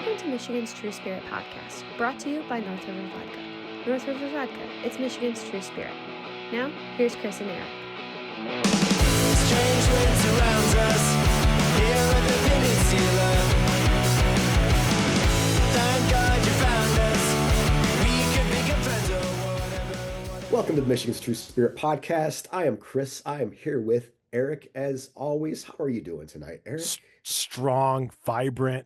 Welcome to Michigan's True Spirit podcast, brought to you by North River Vodka. North River Vodka, it's Michigan's true spirit. Now, here's Chris and Eric. Strange winds surround us here at the peninsula. Thank God you found us. We could become friends or whatever. Welcome to the Michigan's True Spirit podcast. I am Chris. I am here with Eric as always. How are you doing tonight, Eric? Strong, vibrant,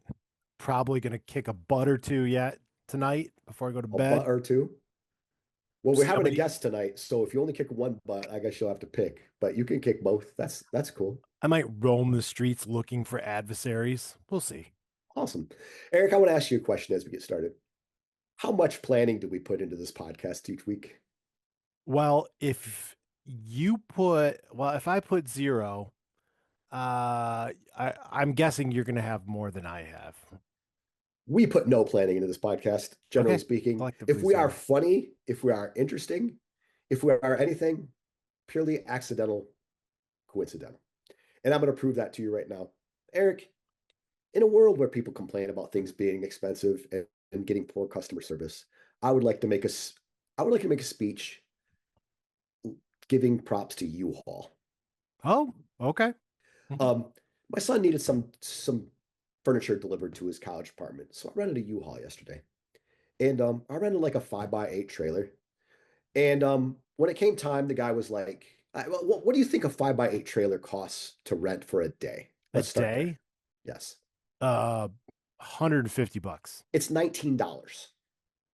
probably going to kick a butt or two yet tonight before I go to bed. A butt or two? Well, we're having a Somebody- guest tonight, so if you only kick one butt, I guess you'll have to pick. But you can kick both. That's cool. I might roam the streets looking for adversaries. We'll see. Awesome. Eric, I want to ask you a question as we get started. How much planning do we put into this podcast each week? Well, if I put zero, I'm guessing you're going to have more than I have. We put no planning into this podcast, generally Okay. speaking. Collectively If we are so. funny, if we are interesting, if we are anything, purely accidental, coincidental. And I'm going to prove that to you right now. Eric, in a world where people complain about things being expensive and getting poor customer service, I would like to make a speech giving props to U-Haul. Oh, okay. My son needed some furniture delivered to his college apartment, so I rented a U-Haul yesterday, and I rented like a 5x8 trailer. And when it came time, the guy was like, "What do you think a 5x8 trailer costs to rent for a day?" A Let's start there. day? Yes, $150. it's $19.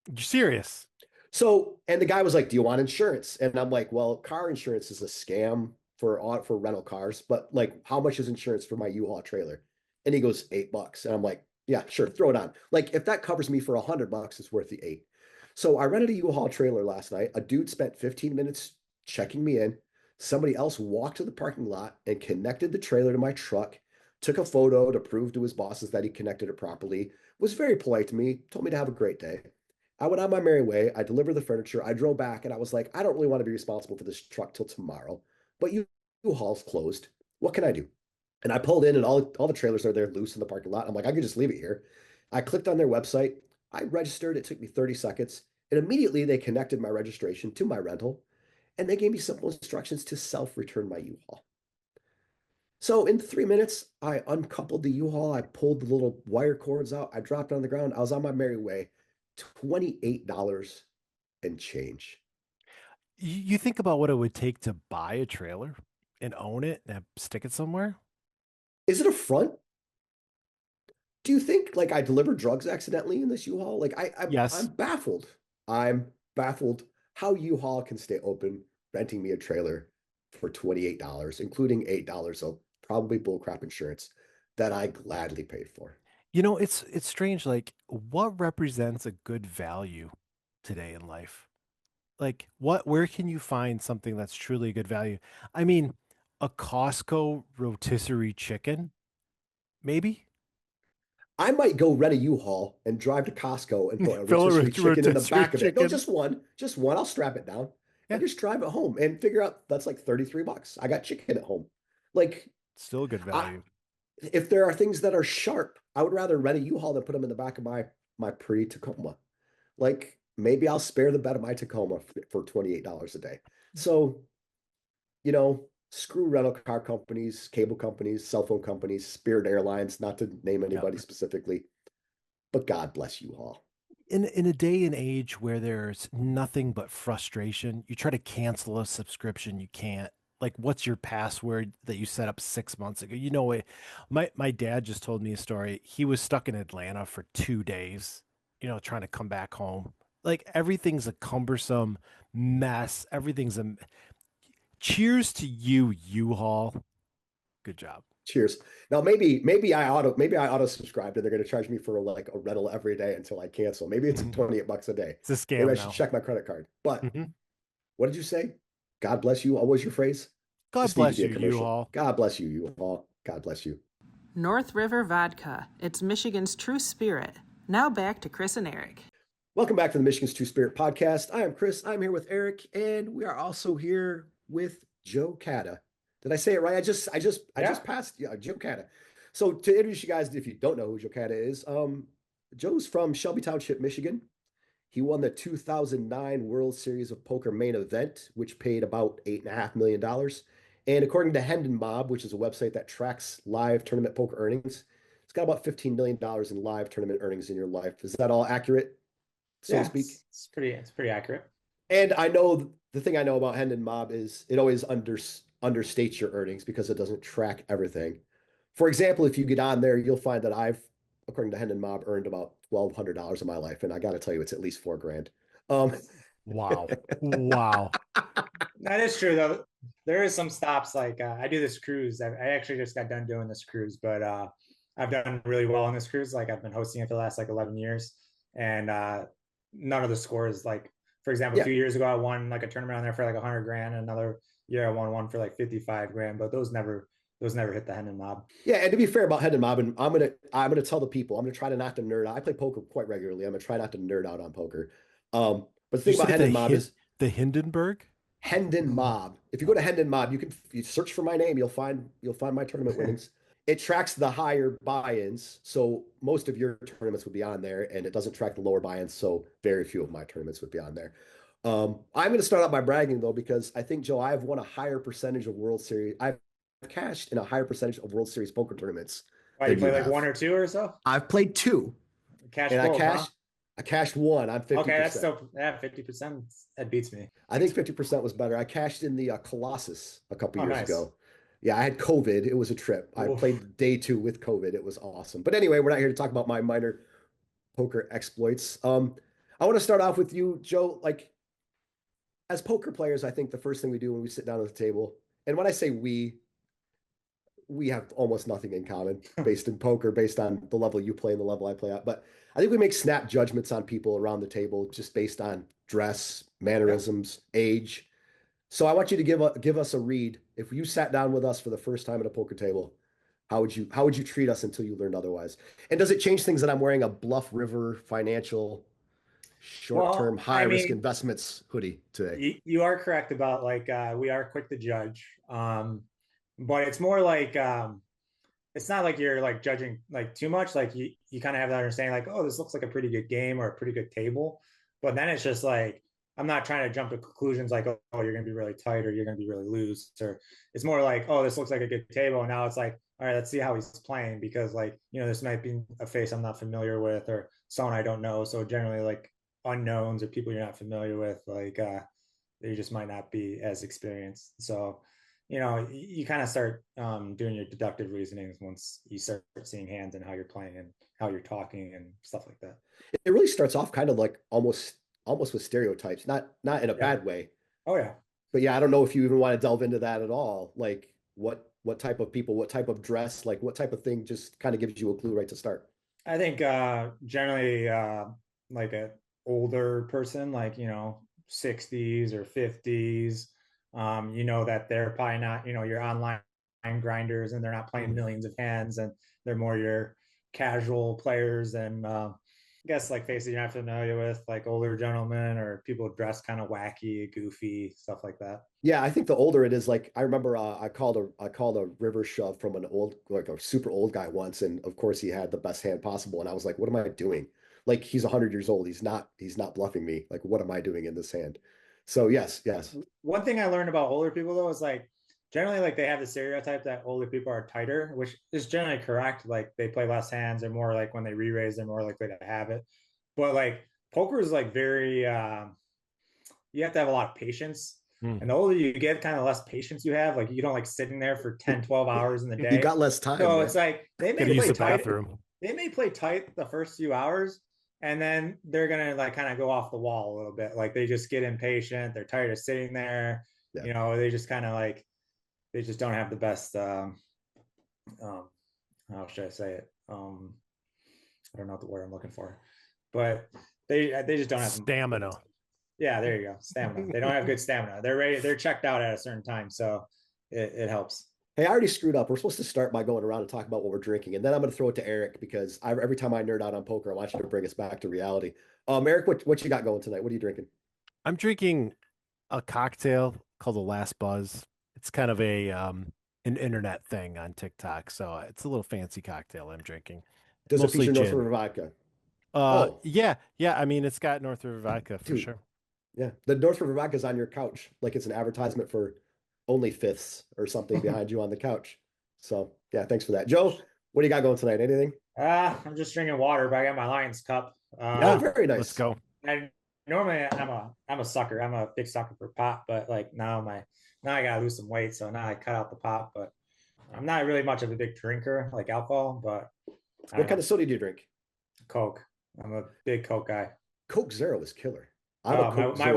You're serious? So, and the guy was like, "Do you want insurance?" And I'm like, "Well, car insurance is a scam for rental cars, but like, how much is insurance for my U-Haul trailer?" And he goes, $8. And I'm like, "Yeah, sure, throw it on. Like, if that covers me for $100, it's worth the 8." So I rented a U-Haul trailer last night. A dude spent 15 minutes checking me in. Somebody else walked to the parking lot and connected the trailer to my truck, took a photo to prove to his bosses that he connected it properly, was very polite to me, told me to have a great day. I went on my merry way. I delivered the furniture. I drove back and I was like, I don't really want to be responsible for this truck till tomorrow, but U-Haul's closed. What can I do? And I pulled in and all the trailers are there loose in the parking lot. I'm like, I could just leave it here. I clicked on their website. I registered. It took me 30 seconds. And immediately they connected my registration to my rental. And they gave me simple instructions to self-return my U-Haul. So in 3 minutes, I uncoupled the U-Haul. I pulled the little wire cords out. I dropped it on the ground. I was on my merry way. $28 and change. You think about what it would take to buy a trailer and own it and stick it somewhere? Is it a front? Do you think like I delivered drugs accidentally in this U-Haul? Like Yes. I'm baffled. I'm baffled how U-Haul can stay open renting me a trailer for $28, including $8 of probably bullcrap insurance that I gladly paid for. You know, it's strange. Like, what represents a good value today in life? Like, where can you find something that's truly a good value? I mean, a Costco rotisserie chicken, maybe? I might go rent a U-Haul and drive to Costco and put a Fill it rotisserie with chicken in the rotisserie back of it. No, chicken. just one. I'll strap it down Yeah. and just drive it home and figure out that's like $33. I got chicken at home. Like, Still a good value. if there are things that are sharp, I would rather rent a U-Haul than put them in the back of my pretty Tacoma. Like, maybe I'll spare the bed of my Tacoma for $28 a day. So, screw rental car companies, cable companies, cell phone companies, Spirit Airlines, not to name anybody specifically, but God bless U-Haul. In a day and age where there's nothing but frustration, you try to cancel a subscription, you can't. Like, what's your password that you set up 6 months ago? You know, my dad just told me a story. He was stuck in Atlanta for 2 days, trying to come back home. Like, everything's a cumbersome mess. Cheers to you, U-Haul. Good job. Cheers. Now maybe I auto subscribe and they're going to charge me for like a rental every day until I cancel. Maybe it's $28 a day. It's a scam Maybe I now. should check my credit card. But Mhm. what did you say? God bless you. What was your phrase? God This needs bless to be a you, commercial. U-Haul. God bless you, U-Haul. God bless you. North River Vodka. It's Michigan's true spirit. Now back to Chris and Eric. Welcome back to the Michigan's True Spirit podcast. I am Chris. I'm here with Eric, and we are also here with Joe Cada. Did I say it right? I just passed Joe Cada. So to introduce you guys, if you don't know who Joe Cada is, Joe's from Shelby Township, Michigan. He won the 2009 World Series of Poker main event, which paid about $8.5 million. And according to Hendon Mob, which is a website that tracks live tournament poker earnings, it's got about $15 million in live tournament earnings in your life. Is that all accurate, so to Yeah, speak? it's pretty accurate. And I know the thing I know about Hendon Mob is it always understates your earnings because it doesn't track everything. For example, if you get on there, you'll find that I've, according to Hendon Mob, earned about $1,200 in my life, and I got to tell you, it's at least 4 grand. Wow. Wow. That is true though. There is some stops like I do this cruise. I actually just got done doing this cruise, but I've done really well on this cruise. Like I've been hosting it for the last like 11 years, and none of the scores like, for example, Yeah. 2 years ago I won like a tournament on there for like 100 grand. Another year I won one for like 55 grand, but those never hit the Hendon Mob. Yeah, and to be fair about Hendon Mob, and I'm gonna tell the people, I'm gonna try to not to nerd out. I play poker quite regularly. I'm gonna try not to nerd out on poker. But the thing You about said Hendon Mob is the Hindenburg? Hendon Mob. If you go to Hendon Mob, you search for my name, you'll find my tournament winnings. It tracks the higher buy-ins, so most of your tournaments would be on there, and it doesn't track the lower buy-ins, so very few of my tournaments would be on there. I'm going to start out by bragging though, because I think Joe, I've won a higher percentage of World Series. I've cashed in a higher percentage of World Series poker tournaments. Why, you than play like have. one or two or so? I've played 2, Cash and both, huh? I cashed 1. I'm 50%. Okay, that's still 50%. That beats me. I think 50% was better. I cashed in the Colossus a couple Oh, years nice. ago. Yeah, I had COVID. It was a trip. I Oof. played day 2 with COVID. It was awesome. But anyway, we're not here to talk about my minor poker exploits. I want to start off with you, Joe. Like, as poker players, I think the first thing we do when we sit down at the table, and when I say we have almost nothing in common based in poker, based on the level you play and the level I play at. But I think we make snap judgments on people around the table just based on dress, mannerisms, age. So I want you to give us a read. If you sat down with us for the first time at a poker table, how would you treat us until you learned otherwise? And does it change things that I'm wearing a Bluff River Financial short-term Well, high I risk mean, investments hoodie today? you are correct about like we are quick to judge. But it's more like it's not like you're like judging like too much. Like you kind of have that understanding, like, oh, this looks like a pretty good game or a pretty good table. But then it's just like I'm not trying to jump to conclusions like, oh, you're gonna be really tight or you're gonna be really loose. Or it's more like, oh, this looks like a good table. And now it's like, all right, let's see how he's playing, because like, this might be a face I'm not familiar with or someone I don't know. So generally like unknowns or people you're not familiar with, like they just might not be as experienced. So you kind of start doing your deductive reasonings once you start seeing hands and how you're playing and how you're talking and stuff like that. It really starts off kind of like almost with stereotypes, not in a Yeah. bad way. Oh yeah. But yeah, I don't know if you even want to delve into that at all. Like what type of people, what type of dress, like what type of thing just kind of gives you a clue right to start. I think generally like an older person, like 60s or 50s, that they're probably not, your online grinders, and they're not playing millions of hands, and they're more your casual players. And I guess like faces you're not familiar with, like older gentlemen or people dressed kind of wacky, goofy, stuff like that. Yeah, I think the older it is, like I remember I called a river shove from an old, like a super old guy once, and of course he had the best hand possible, and I was like, what am I doing? Like he's 100 years old. He's not bluffing me. Like what am I doing in this hand? So yes. One thing I learned about older people though is like generally like they have the stereotype that older people are tighter, which is generally correct. Like they play less hands, they're more like when they re-raise, they're more likely to have it. But like poker is like very you have to have a lot of patience. And the older you get, kind of less patience you have. Like you don't like sitting there for 10, 12 hours in the day. You got less time. So Man. it's like they may Gotta use play the tight. bathroom. They may play tight the first few hours, and then they're gonna like kind of go off the wall a little bit. Like they just get impatient. They're tired of sitting there. Yeah. They just kind of like they just don't have the best. How should I say it? I don't know what the word I'm looking for, but they just don't have Stamina. Yeah, there you go. Stamina. They don't have good stamina. They're ready. They're checked out at a certain time, so it helps. Hey, I already screwed up. We're supposed to start by going around and talk about what we're drinking, and then I'm going to throw it to Eric because every time I nerd out on poker, I want you to bring us back to reality. Eric, what you got going tonight? What are you drinking? I'm drinking a cocktail called the Last Buzz. It's kind of an internet thing on TikTok, so it's a little fancy cocktail I'm drinking. Does it Mostly feature North gin. River vodka? Oh, Yeah, yeah. I mean, it's got North River vodka for dude. sure. Yeah. The North River vodka is on your couch. Like it's an advertisement for only fifths or something behind you on the couch. So yeah, thanks for that. Joe, what do you got going tonight? Anything? I'm just drinking water, but I got my Lions cup. Oh, Yeah, very let's nice. go. And normally I'm a sucker. I'm a big sucker for pop, but like now I gotta lose some weight, so now I cut out the pop. But I'm not really much of a big drinker, like alcohol, but I What don't kind know. of soda do you drink? Coke. I'm a big Coke guy. Coke Zero is killer. I'm a Oh, Coke my Zero.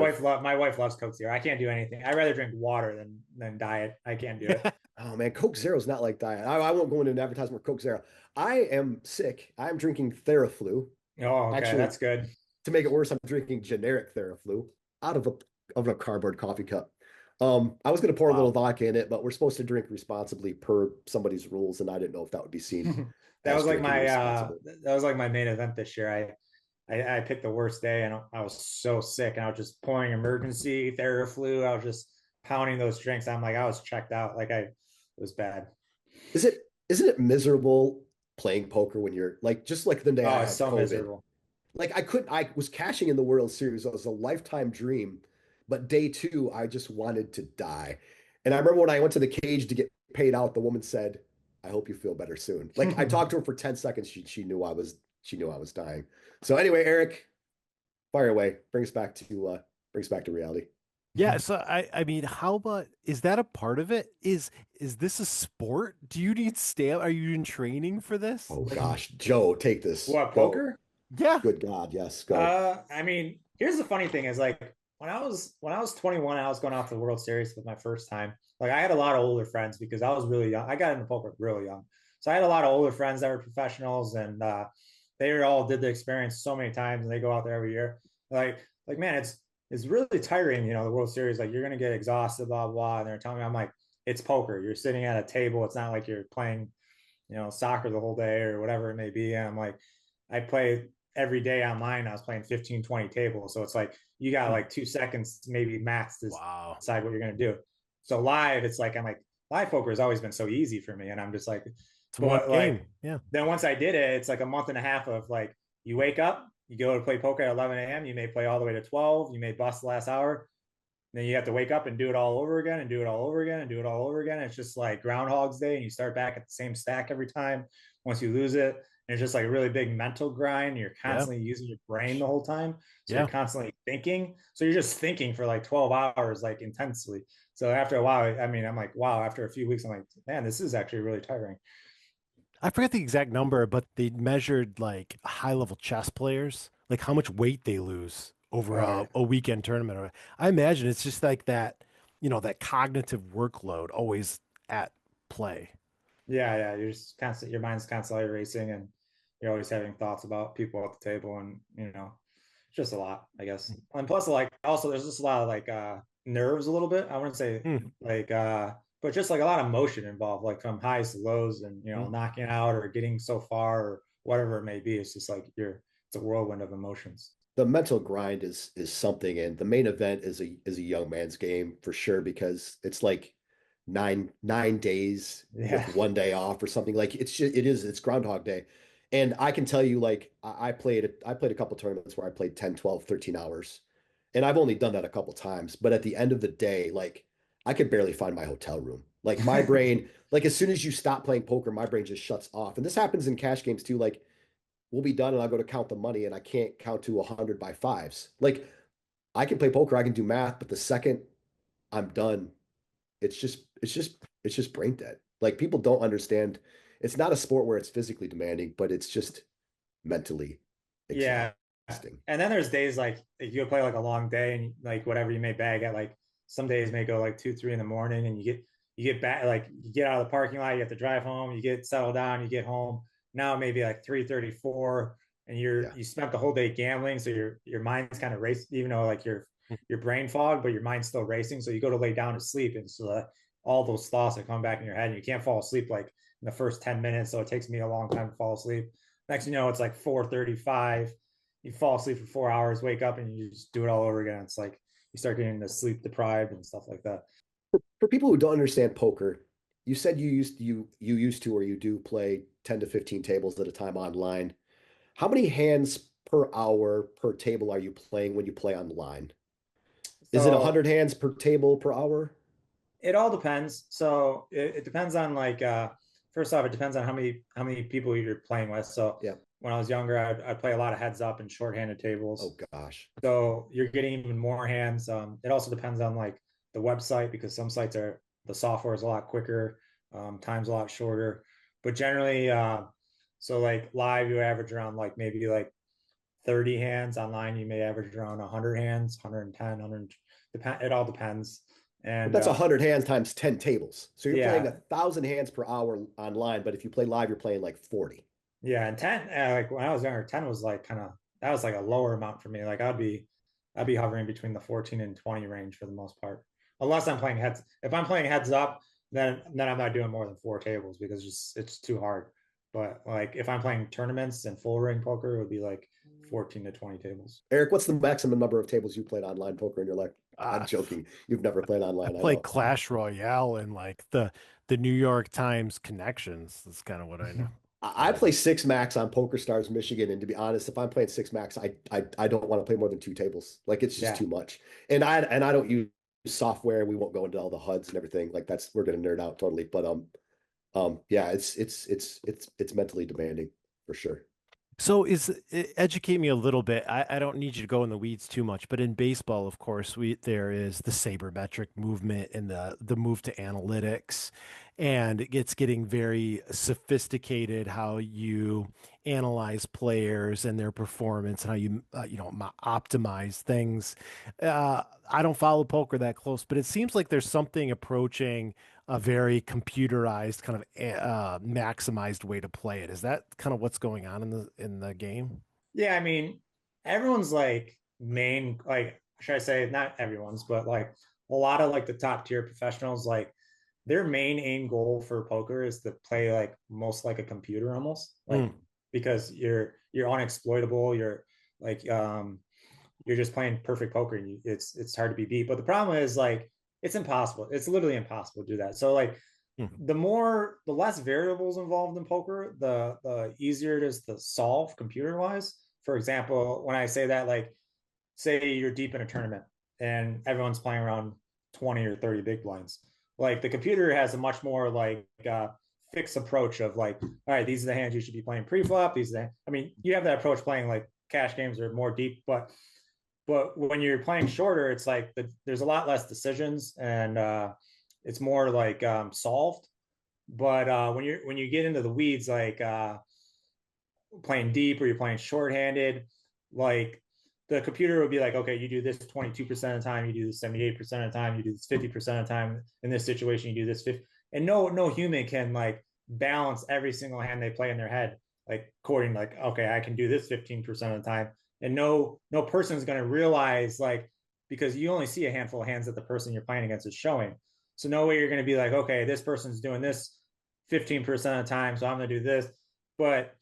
wife loves Coke Zero. I can't do anything. I'd rather drink water than diet. I can't do it. Oh man, Coke Zero is not like diet. I won't go into an advertisement for Coke Zero. I am sick. I'm drinking Theraflu. Oh, okay, Actually, that's good. to make it worse, I'm drinking generic Theraflu out of a cardboard coffee cup. I was gonna pour a little Wow. vodka in it, but we're supposed to drink responsibly per somebody's rules, and I didn't know if that would be seen That as was like drinking my irresponsible. that was like my main event this year. I picked the worst day and I was so sick and I was just pouring emergency Theraflu. I was just pounding those drinks. I'm like, I was checked out. It was bad. Is it isn't it miserable playing poker when you're like just like the day I Oh, it's had so COVID? miserable. Like I was cashing in the World Series. It was a lifetime dream. But day two, I just wanted to die. And I remember when I went to the cage to get paid out, the woman said, I hope you feel better soon. Like I talked to her for 10 seconds. She knew I was dying. So anyway, Eric, fire away. Bring us back to reality. Yeah, so I mean, how about is that a part of it? Is this a sport? Do you need stamp? Are you in training for this? Oh Like, gosh, Joe, take this. What, Go. poker? yeah. Good God, yes, go. I mean, here's the funny thing is like when I was 21, I was going out to the World Series for my first time. Like I had a lot of older friends because I was really young. I got into poker really young. So I had a lot of older friends that were professionals and they all did the experience so many times and they go out there every year. Like man, it's really tiring, the World Series. Like you're gonna get exhausted, blah blah. And they're telling me, I'm like, it's poker. You're sitting at a table. It's not like you're playing, soccer the whole day or whatever it may be. And I'm like, I play every day online. I was playing 15, 20 tables. So it's like you got like 2 seconds maybe max to Wow. decide what you're gonna do. So live, it's like I'm like live poker has always been so easy for me. And I'm just like, It's one but like game. Yeah. then once I did it, it's like a month and a half of like you wake up, you go to play poker at 11 a.m. You may play all the way to 12. You may bust the last hour. Then you have to wake up and do it all over again and do it all over again and do it all over again. It's just like Groundhog's Day and you start back at the same stack every time once you lose it. And it's just like a really big mental grind. You're Yeah. constantly using your brain the whole time. So Yeah. you're constantly thinking. So you're just thinking for like 12 hours, like intensely. So after a while, I mean, I'm like, wow, after a few weeks, I'm like, man, this is actually really tiring. I forget the exact number, but they measured like high level chess players, like how much weight they lose over All right. a weekend tournament. I imagine it's just like that, that cognitive workload always at play. Yeah. You're just constant, your mind's constantly racing and you're always having thoughts about people at the table and it's just a lot, I guess. And plus like also there's just a lot of like nerves a little bit. I wouldn't say Hmm. like but just like a lot of motion involved, like from highs to lows and Hmm. knocking out or getting so far or whatever it may be. It's just like it's a whirlwind of emotions. The mental grind is something, and the main event is a young man's game for sure because it's like nine days with Yeah. one day off or something. Like it's Groundhog Day. And I can tell you, like, I played a couple tournaments where I played 10, 12, 13 hours. And I've only done that a couple times. But at the end of the day, like I could barely find my hotel room. Like my brain, like as soon as you stop playing poker, my brain just shuts off. And this happens in cash games too. Like we'll be done and I'll go to count the money and I can't count to 100 by fives. Like I can play poker, I can do math, but the second I'm done, it's just brain dead. Like people don't understand. It's not a sport where it's physically demanding, but it's just mentally Yeah. exhausting. And then there's days like you'll play like a long day and like whatever you may bag at like some days may go like 2, 3 in the morning and you get back like you get out of the parking lot, you have to drive home, you get settled down, you get home. Now maybe like 3:34 and Yeah. you spent the whole day gambling. So your mind's kind of racing, even though like your brain fog, but your mind's still racing. So you go to lay down to sleep. And so all those thoughts are coming back in your head and you can't fall asleep like in the first 10 minutes. So it takes me a long time to fall asleep. Next, it's like 4:35. You fall asleep for 4 hours, wake up, and you just do it all over again. It's like you start getting the sleep deprived and stuff like that. For people who don't understand poker, you said you used to or you do play 10 to 15 tables at a time online. How many hands per hour per table are you playing when you play online? Is it So 100 hands per table per hour? it all depends. So it depends on like first off, it depends on how many people you're playing with. So Yeah. when I was younger, I'd play a lot of heads up and shorthanded tables. Oh gosh. So you're getting even more hands. It also depends on like the website, because some sites are, the software is a lot quicker, time's a lot shorter. But generally, so like live, you average around like maybe like 30 hands. Online, you may average around 100 hands, 110, 100. It all depends. But And that's 100 hands times 10 tables. So you're playing yeah, 1,000 hands per hour online, but if you play live, you're playing like 40. yeah, and 10, like when I was younger, 10 was like kind of, that was like a lower amount for me. Like I'd be hovering between the 14 and 20 range for the most part. Unless I'm playing heads. If I'm playing heads up, then I'm not doing more than 4 tables, because it's too hard. But like if I'm playing tournaments and full ring poker, it would be like 14 to 20 tables. Eric, what's the maximum number of tables you played online poker in your life? I'm joking. You've never played I online. I play know. Clash Royale and like the New York Times connections. That's kind of what I know. I play six max on Poker Stars Michigan, and to be honest, if I'm playing six max, I don't want to play more than 2 tables. Like it's just Yeah. too much. And I don't use software. We won't go into all the HUDs and everything. Like we're gonna nerd out totally. But yeah, it's mentally demanding for sure. So educate me a little bit. I don't need you to go in the weeds too much, but in baseball, of course, there is the sabermetric movement and the move to analytics, and it's getting very sophisticated how you analyze players and their performance and how you optimize things. I don't follow poker that close, but it seems like there's something approaching a very computerized kind of maximized way to play it. Is that kind of what's going on in the game? Yeah, I mean, everyone's like main, like, should I say, not everyone's, but like a lot of like the top tier professionals, like their main aim goal for poker is to play like most like a computer almost, like because you're unexploitable, you're like you're just playing perfect poker, and it's hard to be beat. But the problem is like it's impossible. It's literally impossible to do that. So like the less variables involved in poker, the easier it is to solve computer wise. For example, when I say that, like say you're deep in a tournament and everyone's playing around 20 or 30 big blinds, like the computer has a much more like fixed approach of like, all right, these are the hands you should be playing pre-flop. I mean, you have that approach playing like cash games or more deep, but when you're playing shorter, it's like there's a lot less decisions, and it's more like solved. But when you get into the weeds, like playing deep or you're playing shorthanded, like the computer would be like, okay, you do this 22% of the time, you do this 78% of the time, you do this 50% of the time. In this situation, you do this 50. And no human can like balance every single hand they play in their head, like according like, okay, I can do this 15% of the time. And no person's going to realize, like, because you only see a handful of hands that the person you're playing against is showing. So no way you're going to be like, okay, this person's doing this 15% of the time, so I'm going to do this. But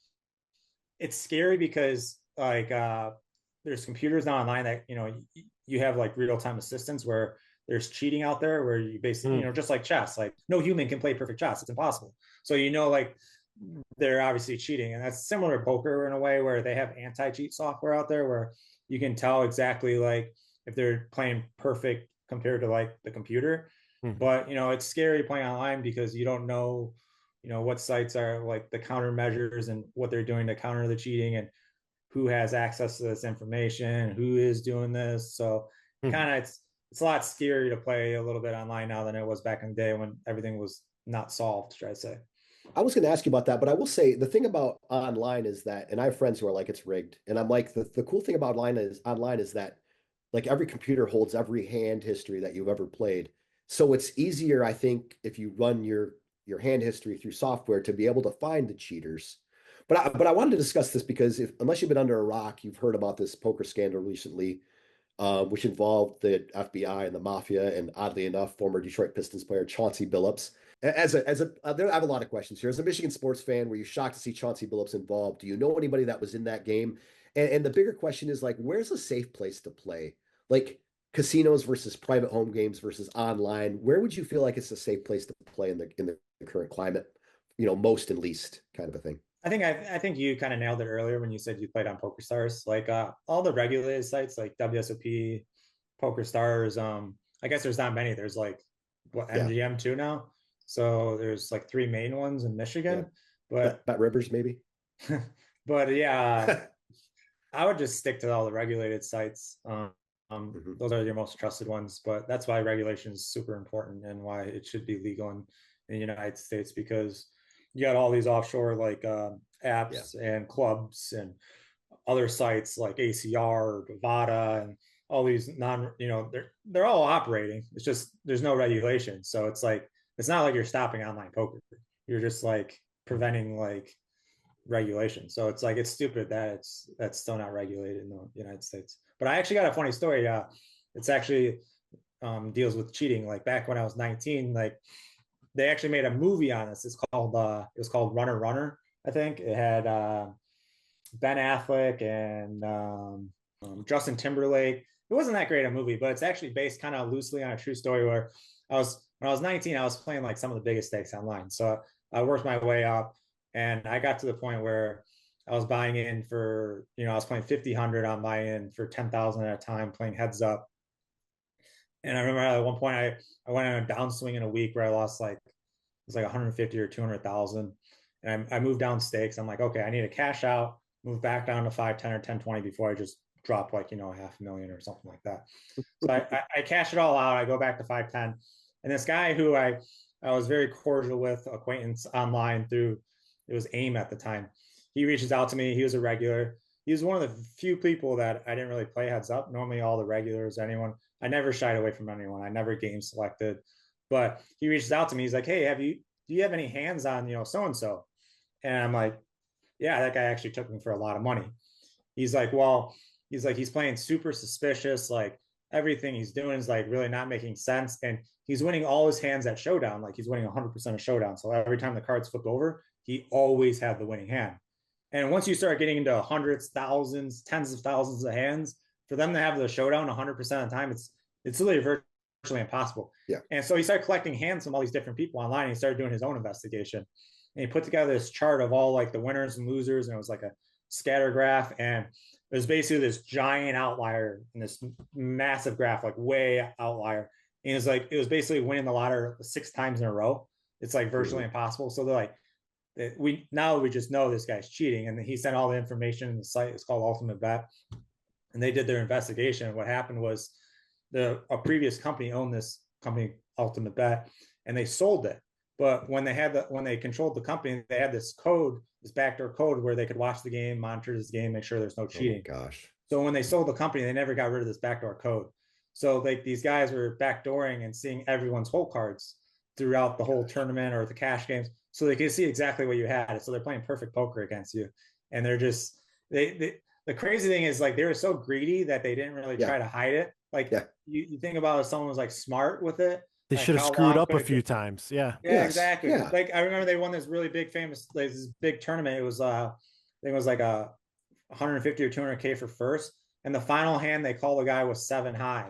it's scary because like there's computers now online that you have like real-time assistants where there's cheating out there where you basically just like chess, like no human can play perfect chess, it's impossible. So like they're obviously cheating, and that's similar to poker in a way where they have anti-cheat software out there where you can tell exactly like if they're playing perfect compared to like the computer. But it's scary playing online because you don't know what sites are like the countermeasures and what they're doing to counter the cheating, and who has access to this information, who is doing this. So kind of it's a lot scarier to play a little bit online now than it was back in the day when everything was not solved, should I say. I was going to ask you about that, but I will say the thing about online is that, and I have friends who are like, it's rigged. And I'm like, the cool thing about online is that like every computer holds every hand history that you've ever played. So it's easier, I think, if you run your hand history through software to be able to find the cheaters. But I wanted to discuss this because unless you've been under a rock, you've heard about this poker scandal recently, which involved the FBI and the mafia, and oddly enough, former Detroit Pistons player Chauncey Billups. I have a lot of questions here. As a Michigan sports fan, were you shocked to see Chauncey Billups involved? Do you know anybody that was in that game? And the bigger question is like, where's a safe place to play? Like casinos versus private home games versus online. Where would you feel like it's a safe place to play in the current climate? Most and least kind of a thing. I think you kind of nailed it earlier when you said you played on PokerStars. Like all the regulated sites like WSOP, PokerStars. I guess there's not many. There's like what Yeah. MGM too now. So there's like three main ones in Michigan. But Bet Rivers maybe. but yeah, I would just stick to all the regulated sites. Mhm. Those are your most trusted ones. But that's why regulation is super important and why it should be legal in the United States, because you got all these offshore like apps and clubs and other sites like ACR or Bovada and all these they're all operating. It's just there's no regulation. So it's like it's not like you're stopping online poker. You're just like preventing like regulation. So it's like it's stupid that that's still not regulated in the United States. But I actually got a funny story. It's actually deals with cheating. Like back when I was 19, like they actually made a movie on this. It was called Runner Runner, I think. It had Ben Affleck and Justin Timberlake. It wasn't that great a movie, but it's actually based kind of loosely on a true story where when I was 19, I was playing like some of the biggest stakes online. So I worked my way up and I got to the point where I was buying in for, I was playing 50, 100 on buy-in for 10,000 at a time, playing heads up. And I remember at one point I went on a downswing in a week where I lost like, it was like 150 or 200,000. And I moved down stakes. I'm like, okay, I need to cash out, move back down to 510 or 1020 before I just drop like, $500,000 or something like that. So I cash it all out. I go back to 510. And this guy who I was very cordial with, acquaintance online through, it was AIM at the time. He reaches out to me. He was a regular. He was one of the few people that I didn't really play heads up. Normally all the regulars, anyone, I never shied away from anyone. I never game selected, but he reaches out to me. He's like, hey, do you have any hands on, so-and-so? And I'm like, yeah, that guy actually took me for a lot of money. He's like, well, he's playing super suspicious. Like everything he's doing is like really not making sense. And he's winning all his hands at showdown. Like he's winning 100% of showdown. So every time the cards flip over, he always had the winning hand. And once you start getting into hundreds, thousands, tens of thousands of hands, for them to have the showdown 100% of the time, it's literally virtually impossible. Yeah. And so he started collecting hands from all these different people online. And he started doing his own investigation. And he put together this chart of all like the winners and losers. And it was like a scatter graph. And it was basically this giant outlier in this massive graph, like way outlier. And it was basically winning the lottery 6 times in a row. It's like virtually impossible. So they're like, we just know this guy's cheating. And he sent all the information in the site. It's called Ultimate Bet. And they did their investigation. What happened was a previous company owned this company, Ultimate Bet, and they sold it. But when they controlled the company, they had this code, this backdoor code where they could watch the game, monitor this game, make sure there's no cheating. Oh my gosh. So when they sold the company, they never got rid of this backdoor code. So like these guys were backdooring and seeing everyone's hole cards throughout the whole tournament or the cash games, so they could see exactly what you had. So they're playing perfect poker against you, and they're just the crazy thing is like they were so greedy that they didn't really try to hide it. Like you think about if someone was like smart with it, they like should have screwed up a few times. Yeah. Yeah, yes, exactly. Yeah. Like I remember they won this really big famous like, this big tournament. It was I think it was like 150 or 200K for first, and the final hand they call the guy was 7 high,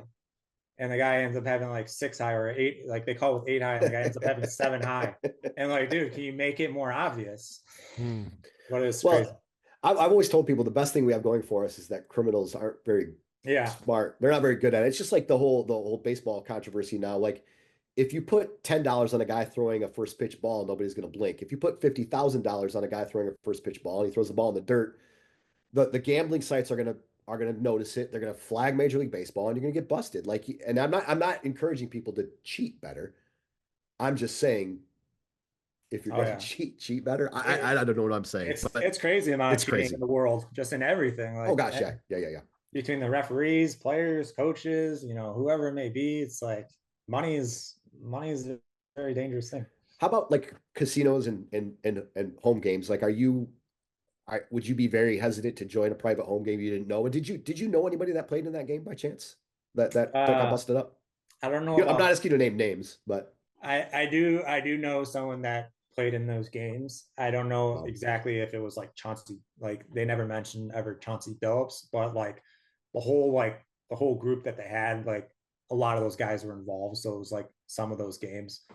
and the guy ends up having like 6 high or 8, like they call it with 8 high, and the guy ends up having 7 high. And like, dude, can you make it more obvious? What is crazy? I've always told people the best thing we have going for us is that criminals aren't very smart. They're not very good at it. It's just like the whole baseball controversy now. Like if you put $10 on a guy throwing a first pitch ball, nobody's going to blink. If you put $50,000 on a guy throwing a first pitch ball and he throws the ball in the dirt, the gambling sites are going to notice it. They're going to flag Major League Baseball, and you're going to get busted. Like, and I'm not encouraging people to cheat better. I'm just saying, if you're going to cheat better. I don't know what I'm saying. It's crazy amount of cheating in the world, just in everything. Like, oh gosh, yeah. Between the referees, players, coaches, whoever it may be, it's like money is a very dangerous thing. How about like casinos and home games? Like, would you be very hesitant to join a private home game you didn't know? And did you know anybody that played in that game by chance that got busted up? I don't know. I'm not asking you to name names, but I do know someone that played in those games. I don't know exactly if it was like Chauncey, like they never mentioned ever Chauncey Billups, but like the whole group that they had, like a lot of those guys were involved. So it was like some of those games.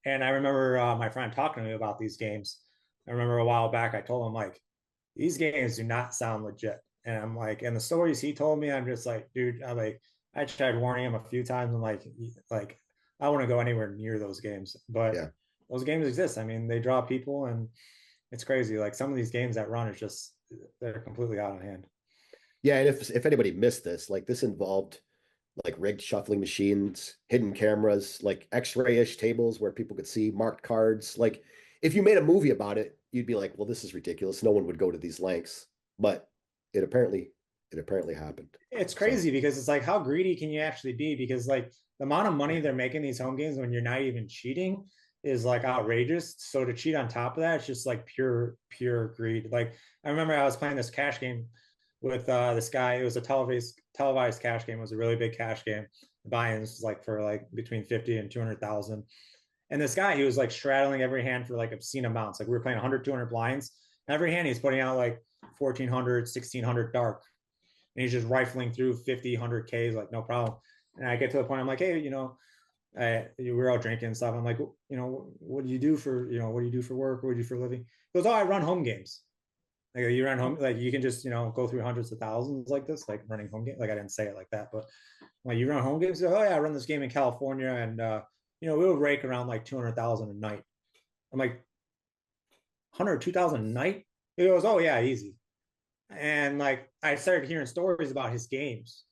And I remember my friend talking to me about these games, I remember a while back, I told him like, these games do not sound legit. And I'm like, and the stories he told me, I'm just like, dude, I'm like, I tried warning him a few times. I'm like, I want to go anywhere near those games, but Yeah. those games exist. I mean, they draw people, and it's crazy. Like some of these games that run is just they're completely out of hand. Yeah, and if anybody missed this, like this involved like rigged shuffling machines, hidden cameras, like X-ray-ish tables where people could see marked cards. Like if you made a movie about it, you'd be like, well, this is ridiculous. No one would go to these lengths. But it apparently it apparently happened. It's So crazy because it's like, how greedy can you actually be? Because like the amount of money they're making these home games when you're not even cheating is like outrageous. So to cheat on top of that, it's just like pure greed. Like I remember I was playing this cash game with this guy. It was a televised cash game. It was a really big cash game. The buy-ins was like for like between 50 and 200,000. And this guy, he was like straddling every hand for like obscene amounts. Like we were playing 100, 200 blinds. Every hand he's putting out like 1,400, 1,600 dark. And he's just rifling through 50, 100Ks, like no problem. And I get to the point, I'm like, hey, we're all drinking and stuff. I'm like, what do you do for, what do you do for work? What do you do for a living? He goes, oh, I run home games. Like you run home, like you can just, go through hundreds of thousands like this, like running home games. Like I didn't say it like that, but like you run home games. Oh yeah, I run this game in California, and we would rake around like 200,000 a night. I'm like, 100, 2,000 a night? He goes, oh yeah, easy. And like I started hearing stories about his games,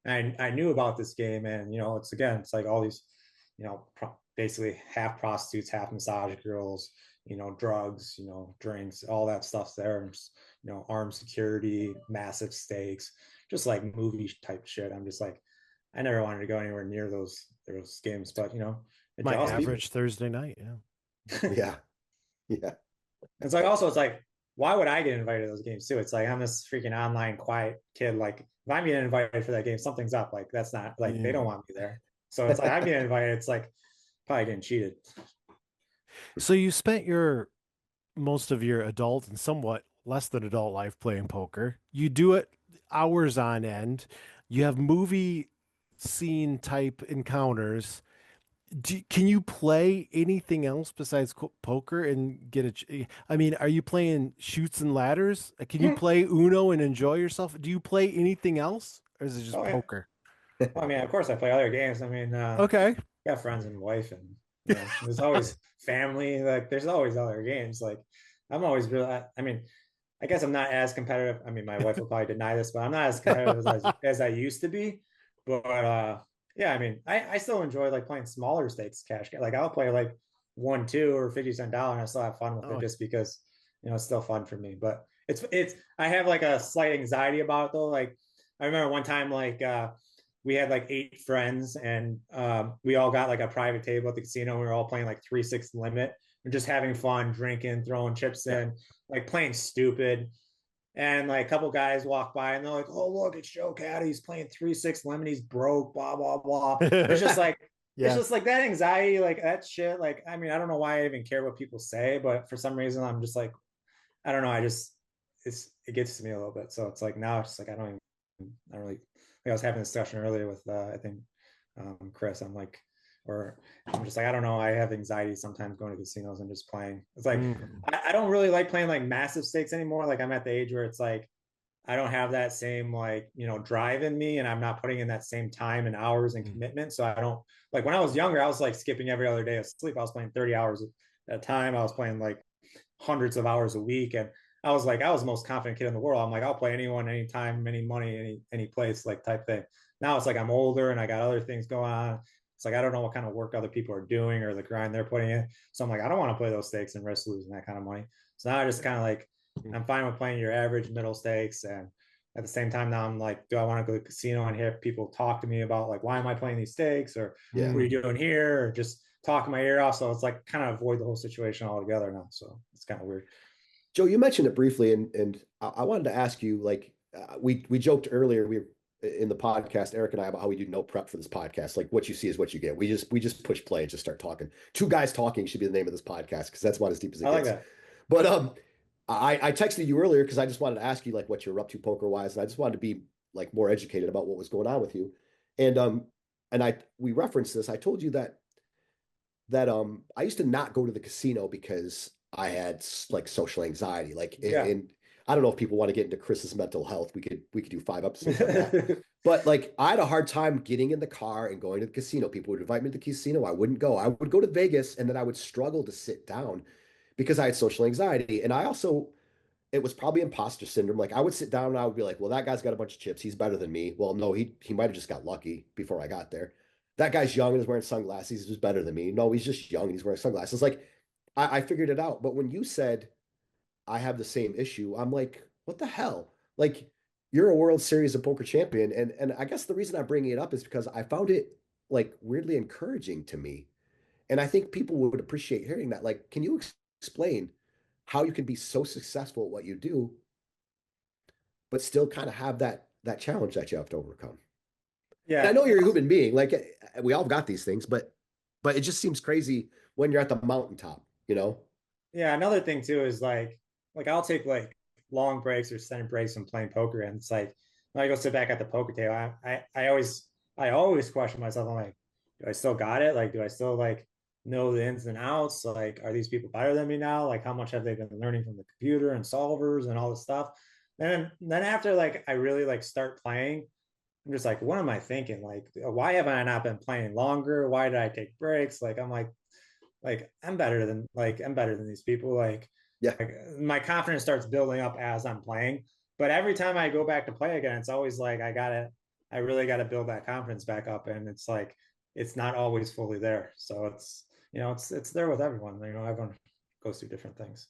and I knew about this game, and it's like all these, basically half prostitutes, half massage girls, drugs, drinks, all that stuff's there, and just, armed security, massive stakes, just like movie type shit. I'm just like, I never wanted to go anywhere near those games, but it My draws people. average Thursday night. Yeah. yeah. Yeah. It's like also it's like, why would I get invited to those games too? It's like I'm this freaking online quiet kid. Like if I'm getting invited for that game, something's up. Like that's not like they don't want me there. So it's like I'm getting invited. It's like probably getting cheated. So you spent your most of your adult and somewhat less than adult life playing poker. You do it hours on end. You have movie scene type encounters. Can you play anything else besides poker and get I mean, are you playing shoots and ladders? Can you play Uno and enjoy yourself? Do you play anything else, or is it just Oh, yeah. poker? Well, I mean, of course I play other games. I mean, Okay. I got friends and wife, and there's always family. Like there's always other games. Like I'm always really. I mean, I guess I'm not as competitive. I mean, my wife will probably deny this, but I'm not as competitive as I used to be. But yeah, I mean, I still enjoy like playing smaller stakes cash. Like I'll play like 1, 2, or 50 cent dollar, and I still have fun with it just because it's still fun for me. But it's I have like a slight anxiety about it though. Like I remember one time like we had like 8 friends, and we all got like a private table at the casino. We were all playing like 3-6 limit and just having fun, drinking, throwing chips in, like playing stupid. And like a couple guys walk by and they're like, "Oh, look, it's Joe Cada. He's playing 3-6 lemon. He's broke, blah, blah, blah." It's just like, it's just like that anxiety, like that shit. Like, I mean, I don't know why I even care what people say, but for some reason, I'm just like, I don't know. It gets to me a little bit. So it's like now it's just like, I don't really, like I was having a discussion earlier with, I think, Chris. I'm just like, I don't know. I have anxiety sometimes going to casinos and just playing. It's like, I don't really like playing like massive stakes anymore. Like I'm at the age where it's like, I don't have that same like, drive in me, and I'm not putting in that same time and hours and commitment. So I don't like when I was younger, I was like skipping every other day of sleep. I was playing 30 hours at a time. I was playing like hundreds of hours a week. And I was the most confident kid in the world. I'm like, I'll play anyone, anytime, any money, any place, like type thing. Now it's like I'm older and I got other things going on. It's like I don't know what kind of work other people are doing or the grind they're putting in. So I'm like, I don't want to play those stakes and risk losing that kind of money. So now I just kind of like, I'm fine with playing your average middle stakes. And at the same time, now I'm like, do I want to go to the casino and hear people talk to me about like, why am I playing these stakes, or what are you doing here, or just talking my ear off? So it's like kind of avoid the whole situation altogether now. So it's kind of weird. Joe, you mentioned it briefly, and I wanted to ask you, like, we joked earlier, we were in the podcast, Eric and I, about how we do no prep for this podcast. Like what you see is what you get. We just push play and just start talking. Two guys talking should be the name of this podcast, because that's about as deep as it I gets. like that. But I texted you earlier because I just wanted to ask you like what you're up to poker wise, and I just wanted to be like more educated about what was going on with you. And we referenced this. I told you that I used to not go to the casino because I had like social anxiety. Like, Yeah. and I don't know if people want to get into Chris's mental health. We could do 5 episodes on that. But like, I had a hard time getting in the car and going to the casino. People would invite me to the casino. I wouldn't go. I would go to Vegas, and then I would struggle to sit down because I had social anxiety. And I also, it was probably imposter syndrome. Like, I would sit down and I would be like, well, that guy's got a bunch of chips. He's better than me. Well, no, he might have just got lucky before I got there. That guy's young and is wearing sunglasses. He's better than me. No, he's just young and he's wearing sunglasses. Like, I figured it out. But when you said I have the same issue, I'm like, what the hell? Like, you're a World Series of Poker champion. And I guess the reason I'm bringing it up is because I found it like weirdly encouraging to me. And I think people would appreciate hearing that. Like, can you explain how you can be so successful at what you do, but still kind of have that challenge that you have to overcome? And I Yeah. know you're a human being. Like, we all got these things, but it just seems crazy when you're at the mountaintop, you know? Yeah, another thing too is like I'll take like long breaks or extended breaks from playing poker, and it's like when I go sit back at the poker table, I always question myself. I'm like, do I still got it? Like, do I still like know the ins and outs? Like, are these people better than me now? Like, how much have they been learning from the computer and solvers and all this stuff? And then after like I really like start playing, I'm just like, what am I thinking? Like, why have I not been playing longer? Why did I take breaks? Like, I'm like I'm better than these people. Yeah. Like my confidence starts building up as I'm playing. But every time I go back to play again, it's always like I really gotta build that confidence back up. And it's like it's not always fully there. So it's there with everyone. Everyone goes through different things.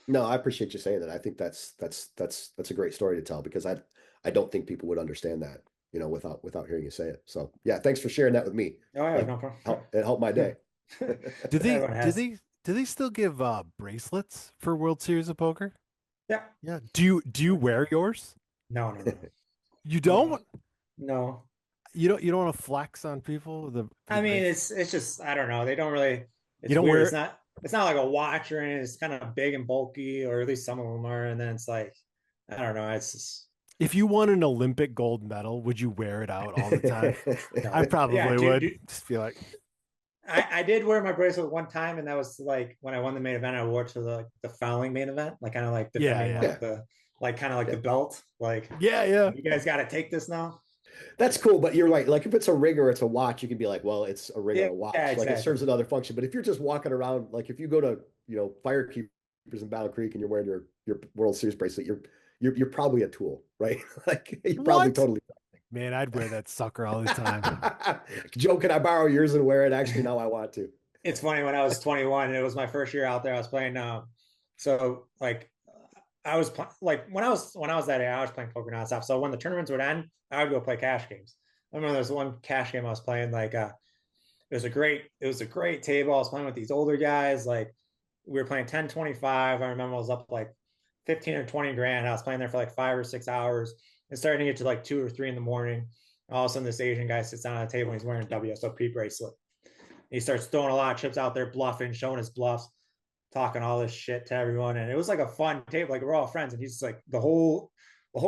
No, I appreciate you saying that. I think that's a great story to tell because I don't think people would understand that, without hearing you say it. So yeah, thanks for sharing that with me. Oh yeah, Like, no problem. it helped my day. Do they Everyone do has. they still give bracelets for World Series of Poker? Yeah. Yeah. Do you wear yours? No, no, no. You don't? No. You don't want to flex on people? I mean, it's just I don't know. They don't really. It's You don't weird. wear It's not like a watch or anything. It's kind of big and bulky, or at least some of them are. And then it's like I don't know. It's just If you won an Olympic gold medal, would you wear it out all the time? no. I probably Yeah, would. Just feel like, I did wear my bracelet one time, and that was like when I won the main event. I wore it to the following main event, like kind of like defending yeah. like the like kind of like Yeah. the belt. Like yeah. you guys got to take this now. That's cool, but you're right. Like if it's a ring or it's a watch, you can be like, well, it's a ring or Yeah, a watch. yeah, Like it exactly. serves another function. But if you're just walking around, like if you go to, Fire Keepers in Battle Creek and you're wearing your World Series bracelet, you're probably a tool, right? Like you're probably What? totally. Man, I'd wear that sucker all the time. Joe, can I borrow yours and wear it? Actually, now I want to. It's funny when I was 21 and it was my first year out there. I was playing. So like I was like when I was that age, I was playing poker nonstop. So when the tournaments would end, I would go play cash games. I remember there was one cash game I was playing. Like it was a great table. I was playing with these older guys. Like we were playing 10-25. I remember I was up like 15 or 20 grand. I was playing there for like 5 or 6 hours. It's starting to get to like 2 or 3 in the morning. All of a sudden, this Asian guy sits down at the table and he's wearing a WSOP bracelet. He starts throwing a lot of chips out there, bluffing, showing his bluffs, talking all this shit to everyone. And it was like a fun table. Like we're all friends. And he's like the whole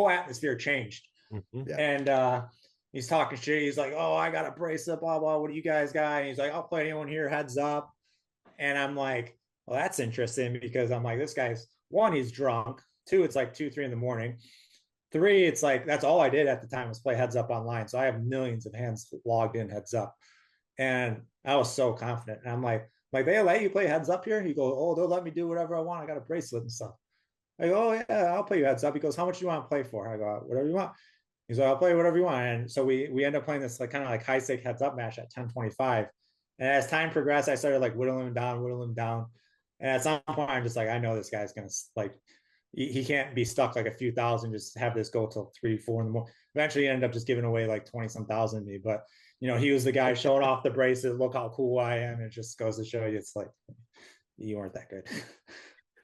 atmosphere changed. Mhm. Yeah. And he's talking shit. He's like, oh, I got a bracelet, blah, blah. What do you guys got? And he's like, I'll play anyone here, heads up. And I'm like, well, that's interesting because I'm like, this guy's one, he's drunk. Two, it's like 2, 3 in the morning. Three, it's like that's all I did at the time was play heads up online. So I have millions of hands logged in heads up. And I was so confident. And I'm like they let you play heads up here? He goes, oh, they'll let me do whatever I want. I got a bracelet and stuff. I go, oh yeah, I'll play you heads up. He goes, how much do you want to play for? I go, whatever you want. He's like, I'll play whatever you want. And so we end up playing this like kind of like high stake heads up match at 10-25. And as time progressed, I started like whittling him down. And at some point, I'm just like, I know this guy's gonna like he can't be stuck like a few thousand, just have this go till 3, 4 in the morning. Eventually he ended up just giving away like 20 some thousand to me. But he was the guy showing off the bracelet, look how cool I am. It just goes to show you it's like you weren't that good.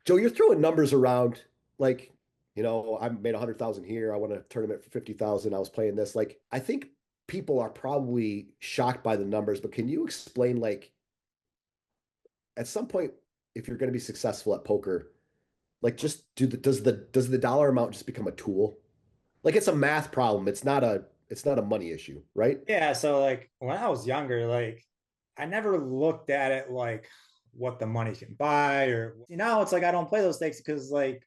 Joe, you're throwing numbers around like, I made 100,000 here. I won a tournament for 50,000. I was playing this. Like, I think people are probably shocked by the numbers, but can you explain, like, at some point, if you're going to be successful at poker, like, just does the dollar amount just become a tool? Like, it's a math problem. It's not a money issue, right? Yeah, so like when I was younger, like I never looked at it like what the money can buy. Or now it's like I don't play those stakes because like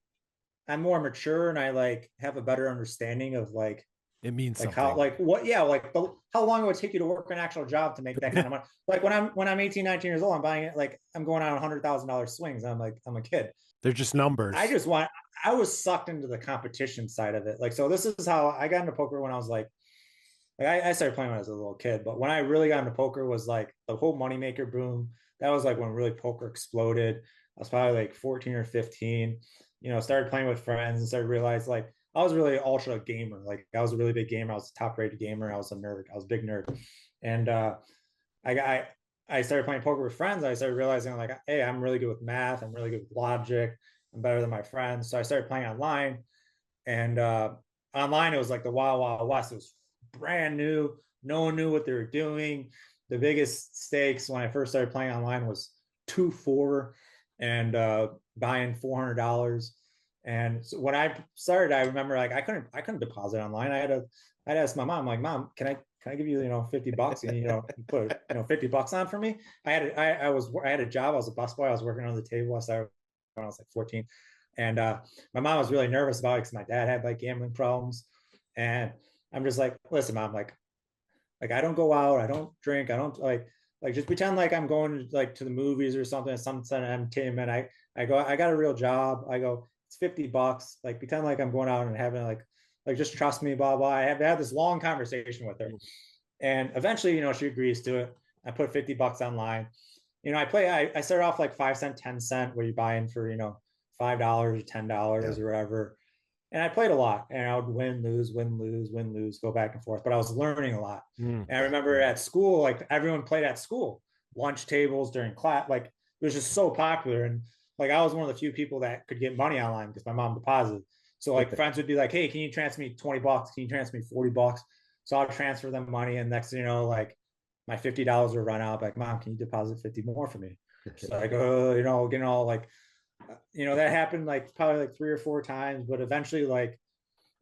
I'm more mature and I like have a better understanding of like It means like something. how like what yeah like how long it would take you to work an actual job to make that kind of money. Like when I'm 18, 19 years old, I'm buying it like I'm going on $100,000 swings. I'm like I'm a kid. They're just numbers. I was sucked into the competition side of it. Like so this is how I got into poker when I was like I started playing when I was a little kid, but when I really got into poker was like the whole moneymaker boom. That was like when really poker exploded. I was probably like 14 or 15, you know, started playing with friends and started to realize like I was really ultra gamer. Like I was a really big gamer. I was a top rated gamer. I was a nerd. I was a big nerd. And I, I started playing poker with friends. I started realizing like, hey, I'm really good with math. I'm really good with logic. I'm better than my friends. So I started playing online and online it was like the wild, wild west. It was brand new. No one knew what they were doing. The biggest stakes when I first started playing online was 2-4 and buying $400. And so when I started, I remember like I couldn't deposit online. I'd ask my mom, like, Mom, can I give you, you know, $50 and, you know, put, you know, $50 on for me? I had a job. I was a busboy. I was working on the table. I started when I was like 14. And my mom was really nervous about it because my dad had like gambling problems. And I'm just like, listen, Mom, like I don't go out, I don't drink, I don't like just pretend like I'm going like to the movies or something, some kind of entertainment. I go, I got a real job. I go, it's $50. Like pretend like I'm going out and having like just trust me, blah blah. I had this long conversation with her, and eventually, you know, she agrees to it. I put $50 online. You know, I started off like 5 cent, 10 cent, where you buy in for, you know, $5 or $10 or whatever. And I played a lot and I would win, lose, win, lose, win, lose, go back and forth. But I was learning a lot. And I remember at school, like everyone played at school, lunch tables during class, like it was just so popular. And like I was one of the few people that could get money online because my mom deposited. So like friends would be like, hey, can you transfer me $20? Can you transfer me $40? So I'll transfer them money. And next thing you know, like my $50 would run out. Like, Mom, can you deposit 50 more for me? So like, you know, getting all like, you know, that happened like probably like 3 or 4 times, but eventually like,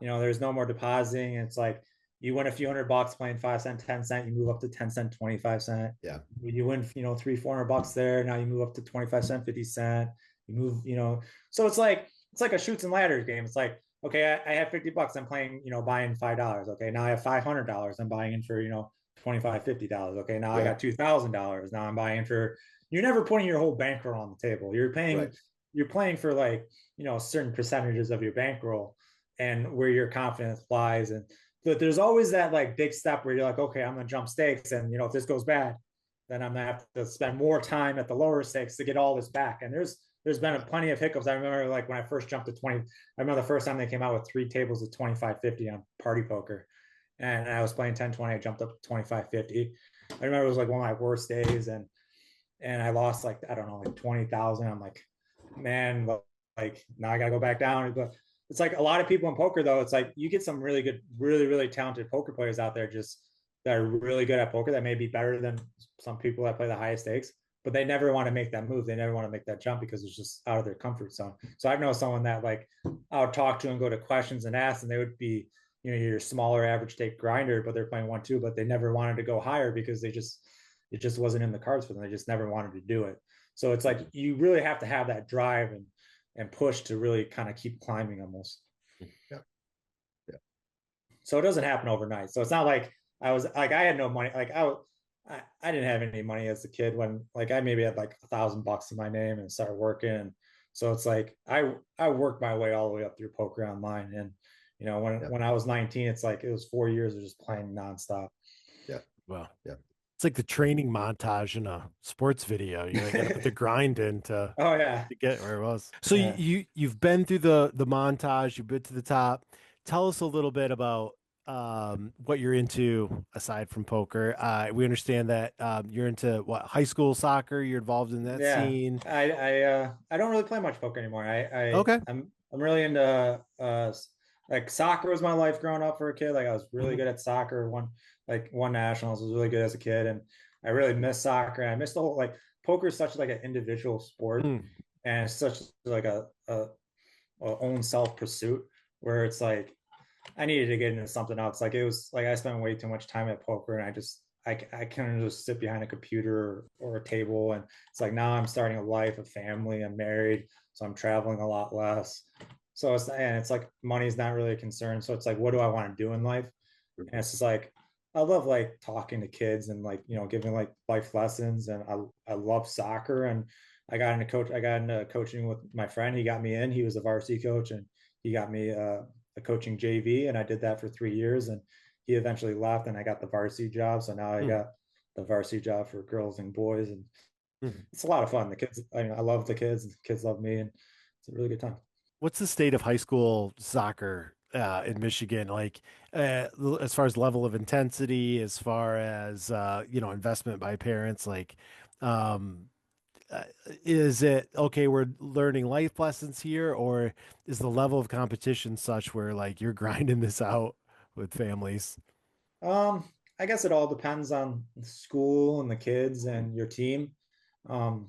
you know, there's no more depositing. It's like you win a few $100 playing 5 cent, 10 cent, you move up to 10 cent, 25 cent. Yeah. You win, you know, $300-400 there. Now you move up to 25 cent, 50 cent. You move, you know, so it's like a shoots and ladders game. It's like, okay, I have $50. I'm playing, you know, buying $5. Okay. Now I have $500. I'm buying in for, you know, $25, $50. Okay. Now I got $2,000. Now I'm buying for, you're never putting your whole bankroll on the table. You're paying, you're playing for like, you know, certain percentages of your bankroll and where your confidence lies. And but there's always that like big step where you're like, okay, I'm gonna jump stakes, and you know, if this goes bad, then I'm gonna have to spend more time at the lower stakes to get all this back. And there's been plenty of hiccups. I remember like when I first jumped to 20, I remember the first time they came out with 3 tables of 25.50 on party poker. And I was playing 10-20, I jumped up to 25.50. I remember it was like one of my worst days, and I lost like, I don't know, like 20,000. I'm like, man, like now I gotta go back down. But it's like a lot of people in poker though, it's like you get some really good, really, really talented poker players out there just that are really good at poker that may be better than some people that play the highest stakes, but they never want to make that move. They never want to make that jump because it's just out of their comfort zone. So I've known someone that like I would talk to and go to questions and ask, and they would be, you know, your smaller average stake grinder, but they're playing 1-2, but they never wanted to go higher because it just wasn't in the cards for them. They just never wanted to do it. So it's like you really have to have that drive and push to really kind of keep climbing almost. Yeah. So it doesn't happen overnight. So it's not like I was like I had no money. Like I didn't have any money as a kid when like I maybe had like $1,000 in my name and started working. And so it's like I worked my way all the way up through poker online. And you know, when I was 19, it's like it was 4 years of just playing nonstop. Yeah. Wow. Yeah. It's like the training montage in a sports video. You know, you got to put the grind in to get where it was. So you've been through the montage, you've been to the top. Tell us a little bit about what you're into aside from poker. We understand that you're into what, high school soccer. You're involved in that scene. I don't really play much poker anymore. I'm really into like soccer was my life growing up for a kid. Like I was really good at soccer. Won nationals. Was really good as a kid, and I really miss soccer. And I miss the whole like poker is such like an individual sport, and it's such like a own self pursuit where it's like I needed to get into something else. Like it was like I spent way too much time at poker, and I can just sit behind a computer or a table, and it's like now I'm starting a life, a family, I'm married, so I'm traveling a lot less. So it's like money's not really a concern. So it's like, what do I want to do in life? And it's just like I love like talking to kids and like, you know, giving like life lessons. And I love soccer. And I got into coaching with my friend. He got me in. He was a varsity coach, and he got me a coaching JV, and I did that for 3 years. And he eventually left, and I got the varsity job. So now I got the varsity job for girls and boys, and it's a lot of fun. The kids, I mean, I love the kids, and the kids love me, and it's a really good time. What's the state of high school soccer in Michigan? Like, as far as level of intensity, as far as investment by parents, like, um, uh, is it okay? We're learning life lessons here, or is the level of competition such where like you're grinding this out with families? Um, I guess it all depends on the school and the kids and your team. Um,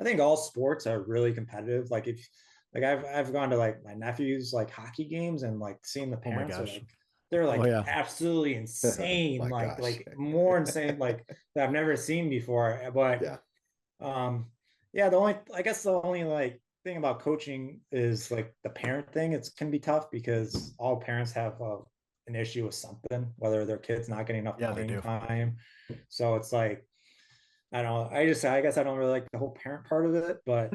I think all sports are really competitive. Like if like I've gone to like my nephew's like hockey games, and like seeing the Oh my parents are gosh! like they're Oh like yeah, absolutely insane, My gosh. like more insane like that I've never seen before. But Yeah. um yeah, the only I guess the only like thing about coaching is like the parent thing. It can be tough because all parents have an issue with something, whether their kids not getting enough yeah, they playing do. time. So it's like I don't know. I guess I don't really like the whole parent part of it, but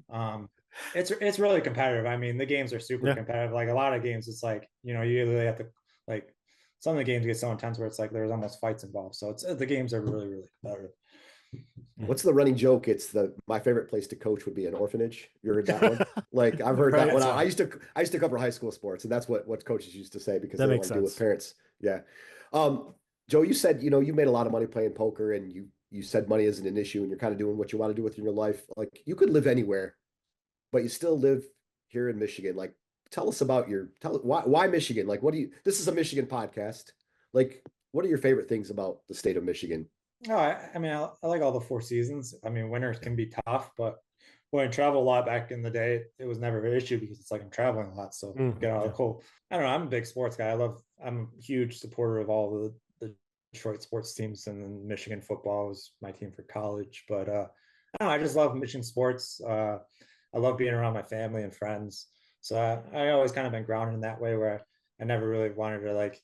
um it's really competitive. I mean, the games are super Yeah. competitive. Like a lot of games, it's like, you know, you really have to like some of the games get so intense where it's like there's almost fights involved. So it's the games are really, really competitive. What's the running joke? It's the my favorite place to coach would be an orphanage. You heard that one? Like I've heard that Right. one. That's I used to cover high school sports, and that's what coaches used to say because That they don't makes want to deal with sense. parents. Yeah. Joe, you said you made a lot of money playing poker, and you said money isn't an issue, and you're kind of doing what you want to do with your life. Like you could live anywhere, but you still live here in Michigan. Like tell us about why Michigan? Like what do you? This is a Michigan podcast. Like what are your favorite things about the state of Michigan? No, I mean, I like all the four seasons. I mean, winters can be tough, but when I travel a lot back in the day, it was never an issue because it's like I'm traveling a lot. So get out of Yeah. the cold. I don't know. I'm a big sports guy. I'm a huge supporter of all the Detroit sports teams, and then Michigan football was my team for college. But I don't know. I just love Michigan sports. I love being around my family and friends. So I always kind of been grounded in that way where I never really wanted to like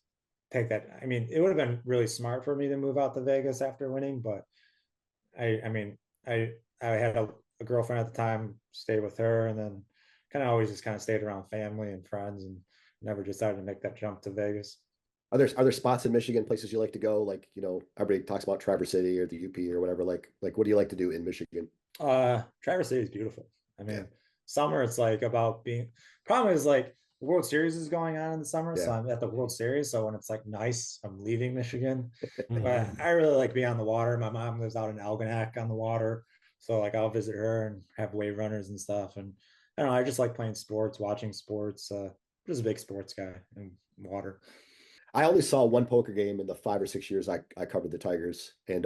take that. I mean, it would have been really smart for me to move out to Vegas after winning, but I mean, I had a girlfriend at the time, stayed with her, and then kind of always just kind of stayed around family and friends, and never decided to make that jump to Vegas. Are there spots in Michigan, places you like to go? Like, everybody talks about Traverse City or the UP or whatever. Like what do you like to do in Michigan? Traverse City is beautiful. I Yeah. mean, summer it's like about being. Problem is like the World Series is going on in the summer, so Yeah. I'm at the World Series. So when it's like nice, I'm leaving Michigan. But Mhm. I really like being on the water. My mom lives out in Algonac on the water, so like I'll visit her and have wave runners and stuff. And I don't know, I just like playing sports, watching sports. Just a big sports guy and water. I only saw one poker game in the 5 or 6 years I covered the Tigers, and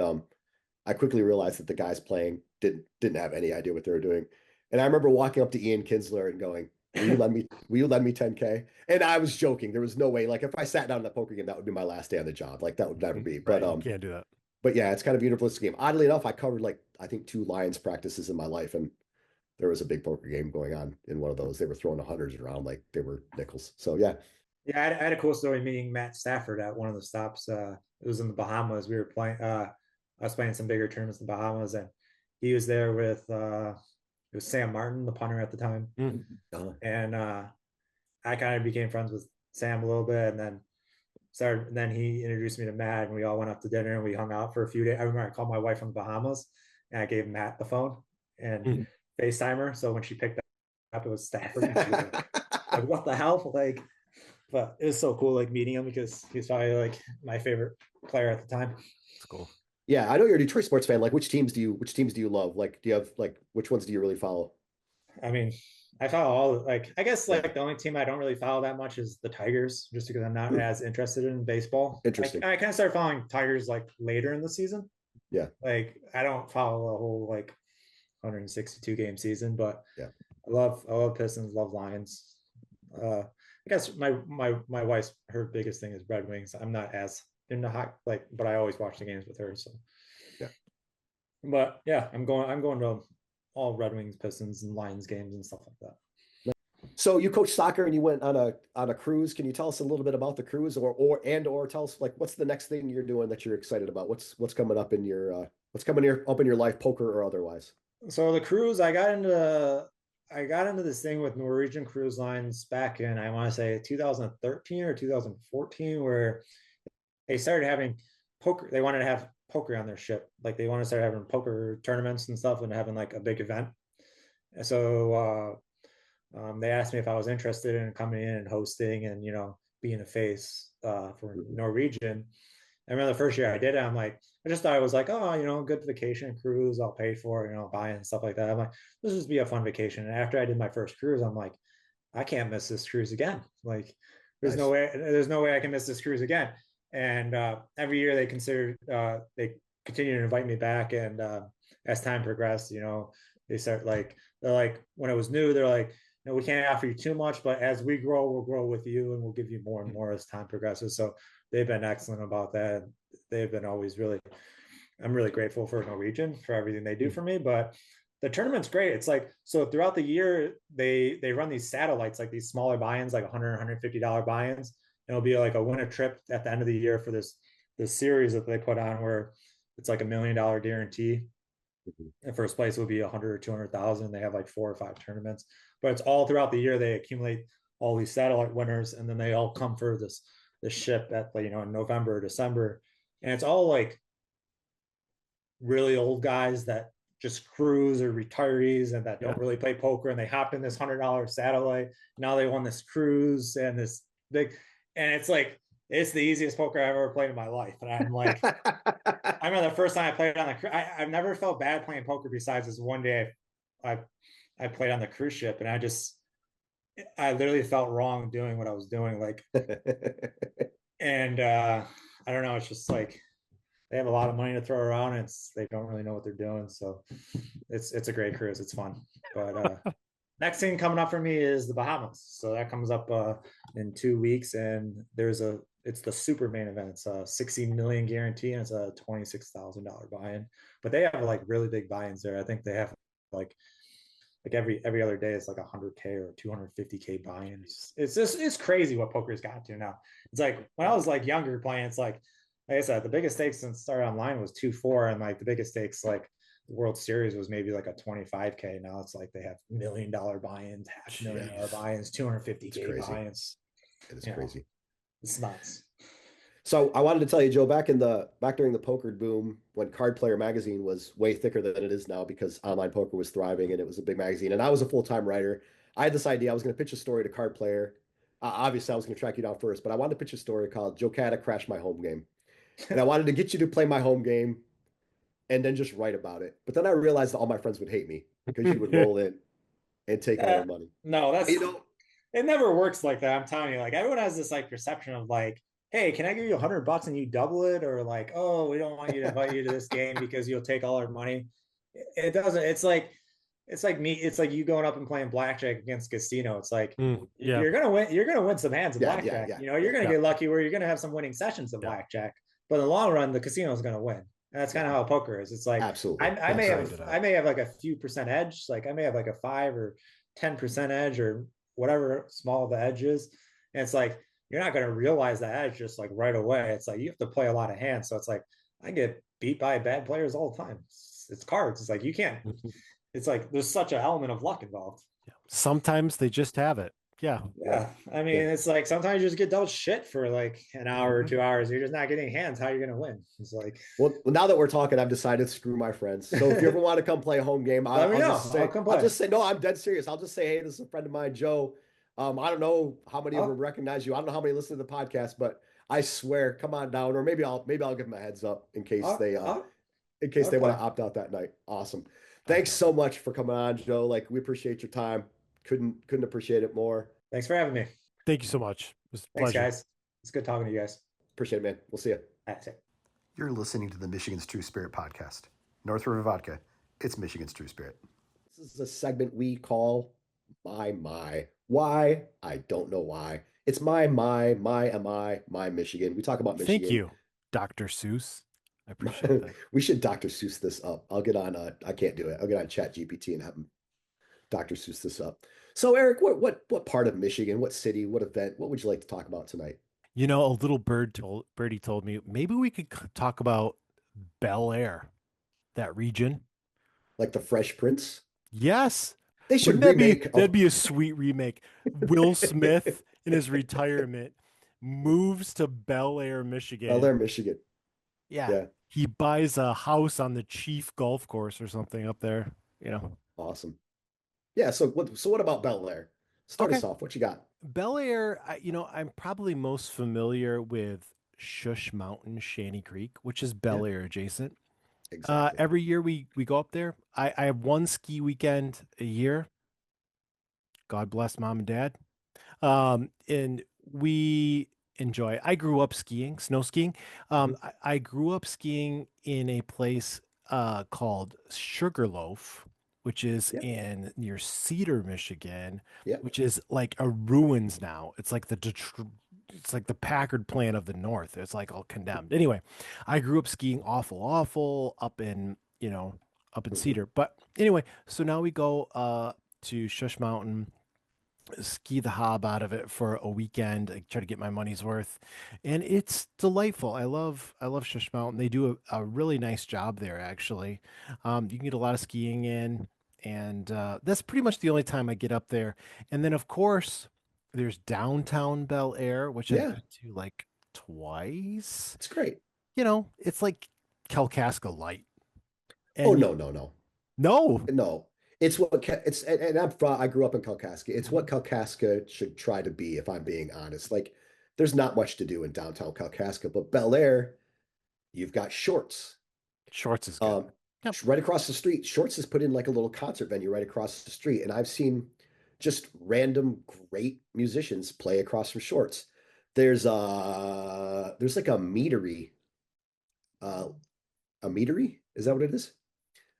I quickly realized that the guys playing didn't have any idea what they were doing. And I remember walking up to Ian Kinsler and going, Will you lend me 10K? And I was joking. There was no way. Like if I sat down in a poker game, that would be my last day on the job. Like that would never be. But Right. You can't do that. but yeah, it's kind of a beautiful game. Oddly enough, I covered like I think two Lions practices in my life, and there was a big poker game going on in one of those. They were throwing the hundreds around like they were nickels. So yeah. Yeah, I had a cool story meeting Matt Stafford at one of the stops. It was in the Bahamas. We were playing. I was playing some bigger tournaments in the Bahamas, and he was there with it was Sam Martin, the punter at the time, Mm. and I kind of became friends with Sam a little bit, and then started. And then he introduced me to Matt, and we all went out to dinner and we hung out for a few days. I remember I called my wife from the Bahamas, and I gave Matt the phone and Mm. FaceTime her. So when she picked up, it was Stafford. And she was like, "What the hell?" Like, but it was so cool, like meeting him because he's probably like my favorite player at the time. It's cool. Yeah, I know you're a Detroit sports fan. Like which teams do you love? Like do you have like which ones do you really follow? I mean, I follow all I guess Yeah. like the only team I don't really follow that much is the Tigers, just because I'm not Hmm. as interested in baseball. Interesting. I kind of started following Tigers like later in the season. Yeah. Like I don't follow the whole like 162 game season, but Yeah. I love Pistons, love Lions. I guess my wife's her biggest thing is Red Wings. I'm not as into hockey, like, but I always watch the games with her. So Yeah. But yeah, I'm going to all Red Wings, Pistons, and Lions games and stuff like that. So you coach soccer and you went on a cruise. Can you tell us a little bit about the cruise, or tell us like what's the next thing you're doing that you're excited about? What's coming up in your up in your life, poker or otherwise? So the cruise, I got into this thing with Norwegian Cruise Lines back in, I want to say 2013 or 2014, where they started having poker. They wanted to have poker on their ship. Like they wanted to start having poker tournaments and stuff and having like a big event. So they asked me if I was interested in coming in and hosting and, being a face for Norwegian. I remember the first year I did it, I just thought it was like, oh, good vacation cruise, I'll pay for it, buy it and stuff like that. I'm like, this just be a fun vacation. And after I did my first cruise, I'm like, I can't miss this cruise again. Like, there's no way I can miss this cruise again. And every year they continue to invite me back. And as time progressed, they start they're like, when it was new, they're like, no, we can't offer you too much, but as we grow, we'll grow with you and we'll give you more and more as time progresses. So they've been excellent about that. They've been always I'm really grateful for Norwegian for everything they do for me. But the tournament's great. It's like, so throughout the year, they run these satellites, like these smaller buy-ins, like $100, $150 buy-ins. And it'll be like a winter trip at the end of the year for this series that they put on where it's like $1 million guarantee. In first place will be 100 or 200,000. They have like 4 or 5 tournaments, but it's all throughout the year. They accumulate all these satellite winners, and then they all come for this ship at in November or December, and it's all like really old guys that just cruise or retirees and that don't really play poker, and they hop in this $100 satellite. Now they won this cruise and this big, and it's like it's the easiest poker I've ever played in my life. And I'm like, I remember the first time I played on I've never felt bad playing poker besides this one day I played on the cruise ship, and I literally felt wrong doing what I was doing. Like, and I don't know, it's just like, they have a lot of money to throw around and they don't really know what they're doing. So it's a great cruise. It's fun. But next thing coming up for me is the Bahamas. So that comes up in 2 weeks, and it's the super main event. It's a 60 million guarantee, and it's a $26,000 buy-in. But they have like really big buy-ins there. I think they have like every other day it's like 100K or 250K buy-ins. It's crazy what poker's got to now. It's like when I was like younger playing, it's like I said, the biggest stakes since started online was 2-4, and like the biggest stakes like the World Series was maybe like a 25K. Now it's like they have $1 million buy-ins, $500,000 buy-ins, 250K buy-ins. It is crazy. It's nuts. So I wanted to tell you, Joe, back during the poker boom, when Card Player magazine was way thicker than it is now because online poker was thriving and it was a big magazine, and I was a full-time writer. I had this idea. I was going to pitch a story to Card Player. Obviously, I was going to track you down first, but I wanted to pitch a story called Joe Cada Crashed My Home Game. And I wanted to get you to play my home game and then just write about it. But then I realized that all my friends would hate me because you would roll in and take all their money. No, it never works like that. I'm telling you, like everyone has this like perception of like, hey, can I give you $100 and you double it? Or like, oh, we don't want you to invite you to this game because you'll take all our money. It doesn't. It's like me. It's like you going up and playing blackjack against casino. It's like you're gonna win. You're gonna win some hands of blackjack. You're gonna get lucky where you're gonna have some winning sessions of blackjack. But in the long run, the casino is gonna win. And that's kind of how poker is. It's like absolutely. I may have like a few percent edge. Like I may have like a 5 or 10% edge or whatever small the edge is. And it's like you're not gonna realize that edge just like right away. It's like you have to play a lot of hands. So it's like I get beat by bad players all the time. It's cards. It's like you can't. It's like there's such an element of luck involved. Sometimes they just have it. Yeah. I mean, it's like sometimes you just get dealt shit for like an hour or 2 hours. You're just not getting hands. How are you going to win? It's like, well, now that we're talking, I've decided screw my friends. So if you ever want to come play a home game, I'll just say, no, I'm dead serious. I'll just say, hey, this is a friend of mine, Joe. I don't know how many of them recognize you. I don't know how many listen to the podcast, but I swear, come on down, or maybe I'll give them a heads up in case they want to opt out that night. Awesome. Thanks so much for coming on, Joe. Like, we appreciate your time. Couldn't appreciate it more. Thanks for having me. Thank you so much. It was a Thanks, pleasure. guys. It's good talking to you guys. Appreciate it, man. We'll see you. That's it. You're listening to the Michigan's True Spirit podcast. North River Vodka. It's Michigan's True Spirit. This is a segment we call My. Why? I don't know why. It's my Michigan. We talk about Michigan. Thank you. Dr. Seuss. I appreciate that. We should Dr. Seuss this up. I'll get on I can't do it. I'll get on Chat GPT and have him Dr. Seuss this up. So Eric, what part of Michigan, what city, what event, what would you like to talk about tonight? You know, a little birdie told me maybe we could talk about Bellaire, that region. Like the Fresh Prince? Yes. They Wouldn't should that be remake. that'd be a sweet remake? Will Smith in his retirement moves to Bellaire, Michigan. Bellaire, Michigan. Yeah. Yeah, He buys a house on the Chief Golf Course or something up there, you know. awesome. Yeah, so what about Bellaire? Start Okay. us off. What you got? Bellaire, I'm probably most familiar with Shush Mountain, Shanty Creek, which is Yeah, Bellaire adjacent. exactly. Every year we go up there. I have one ski weekend a year. God bless mom and dad. And we enjoy. I grew up skiing, snow skiing. Mhm. I grew up skiing in a place called Sugarloaf, which is Yeah, in near Cedar, Michigan, yeah. which is like a ruins now. It's like it's like the Packard plant of the North. It's like all condemned. Anyway, I grew up skiing awful up in, up in Mhm. Cedar. But anyway, so now we go to Shush Mountain, ski the hob out of it for a weekend. I try to get my money's worth, and it's delightful. I love Shush Mountain. They do a really nice job there, actually. You can get a lot of skiing in, and that's pretty much the only time I get up there. And then, of course, there's downtown Bel Air, which I've Yeah, been to like twice. it's great. It's like Kalkaska light, Oh and no, no, no. no, No. It's it's and I grew up in Kalkaska. It's what Kalkaska should try to be, if I'm being honest. Like, there's not much to do in downtown Kalkaska, but Bel Air, you've got Shorts. Shorts is good. Um, Yep. right across the street. Shorts has put in like a little concert venue right across the street, and I've seen just random great musicians play across from Shorts. There's like uh a meadery. Is that what it is?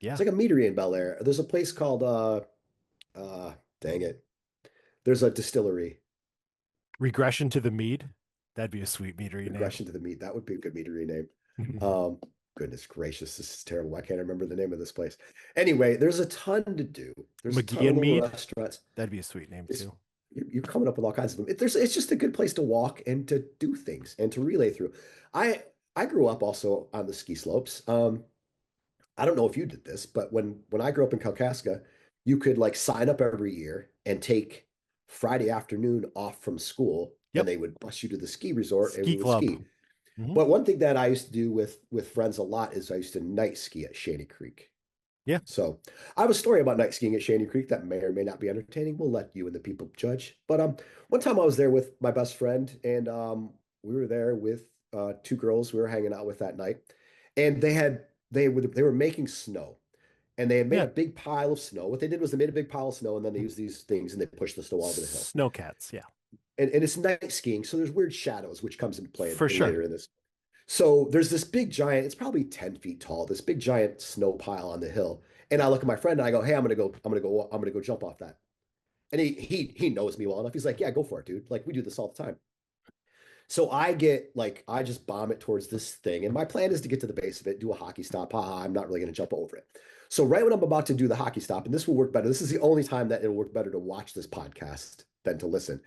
It's Yeah. like a meadery in Bel Air. There's a place called dang it. There's a distillery. Regression to the mead. That'd be a sweet meadery name. Regression to the Meat. That would be a good meadery name. Um, Goodness gracious, this is terrible. I can't remember the name of this place. Anyway, there's a ton to do. There's a ton McGee of and little Mead. restaurants. That'd be a sweet name It's too. you're coming up with all kinds of them. It's just a good place to walk and to do things and to relay through. I I grew up also on the ski slopes. I don't know if you did this, but when I grew up in Kalkaska, you could like sign up every year and take Friday afternoon off from school, and Yep. they would bus you to the ski resort and Ski we would club. ski. Mhm. But one thing that I used to do with friends a lot is I used to night ski at Shanty Creek. Yeah. So I have a story about night skiing at Shanty Creek that may or may not be entertaining. We'll let you and the people judge. But one time I was there with my best friend, and we were there with two girls we were hanging out with that night, and they were making snow, and they had made Yeah. a big pile of snow. What they did was they made a big pile of snow, and then they used these things and they pushed the snow all over the hill. Snowcats. Yeah. And it's night skiing, so there's weird shadows which comes into play For sure. later in this. So there's this big giant, it's probably 10 feet tall, this big giant snow pile on the hill. And I look at my friend and I go, hey, I'm gonna go jump off that. And he knows me well enough. He's like, yeah, go for it, dude. Like, we do this all the time. So I just bomb it towards this thing. And my plan is to get to the base of it, do a hockey stop. I'm not really gonna jump over it. So right when I'm about to do the hockey stop, and this will work better. This is the only time that it'll work better to watch this podcast than to listen.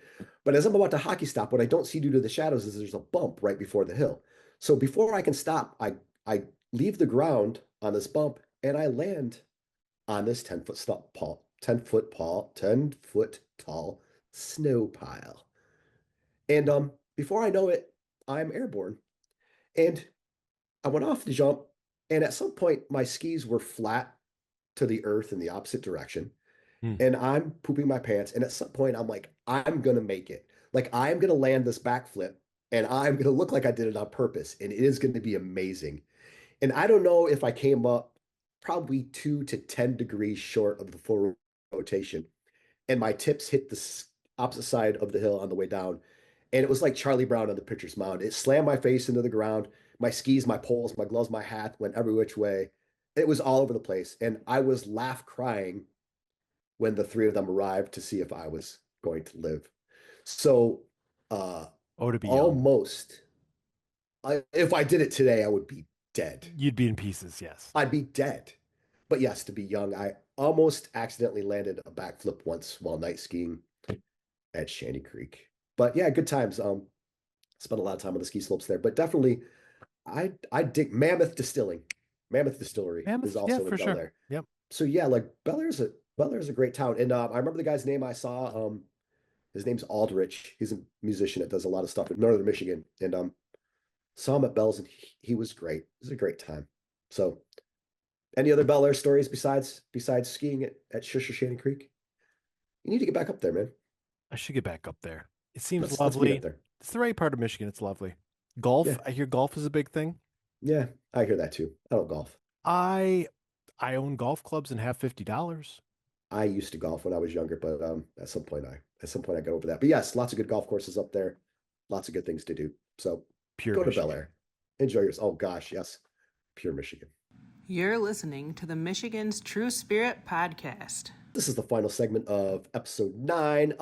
But as I'm about to hockey stop, what I don't see due to the shadows is there's a bump right before the hill. So before I can stop, I leave the ground on this bump and I land on this 10 foot tall snow pile. And before I know it, I'm airborne. And I went off the jump, and at some point my skis were flat to the earth in the opposite direction. Hmm. And I'm pooping my pants. And at some point I'm like, I'm gonna make it. Like, I'm gonna land this backflip and I'm gonna look like I did it on purpose. And it is gonna be amazing. And I don't know if I came up probably 2 to 10 degrees short of the full rotation. And my tips hit the opposite side of the hill on the way down. And it was like Charlie Brown on the pitcher's mound. It slammed my face into the ground. My skis, my poles, my gloves, my hat went every which way. It was all over the place. And I was laugh crying when the three of them arrived to see if I was going to live. So Oh, to be young. almost If I did it today, I would be dead. You'd be in pieces, yes. I'd be dead. But yes, to be young, I almost accidentally landed a backflip once while night skiing at Shanty Creek. But yeah, good times. Spent a lot of time on the ski slopes there. But definitely, I dig Mammoth Distilling. Mammoth Distillery Mammoth, is also in for Bellaire. sure. Yep. So yeah, like Bellaire's a great town. And I remember the guy's name I saw. His name's Aldrich. He's a musician that does a lot of stuff in Northern Michigan. And saw him at Bell's, and he was great. It was a great time. So, any other Bellaire stories besides skiing at Shanty Creek? You need to get back up there, man. I should get back up there. It seems Let's lovely. meet up there. It's the right part of Michigan. It's lovely. Golf. Yeah. I hear golf is a big thing. Yeah, I hear that too. I don't golf. I own golf clubs and have $50. I used to golf when I was younger, but at some point I got over that. But yes, lots of good golf courses up there. Lots of good things to do. So Pure go Michigan. to Bellaire. Enjoy yours. Oh gosh, yes. Pure Michigan. You're listening to the Michigan's True Spirit podcast. This is the final segment of episode 9.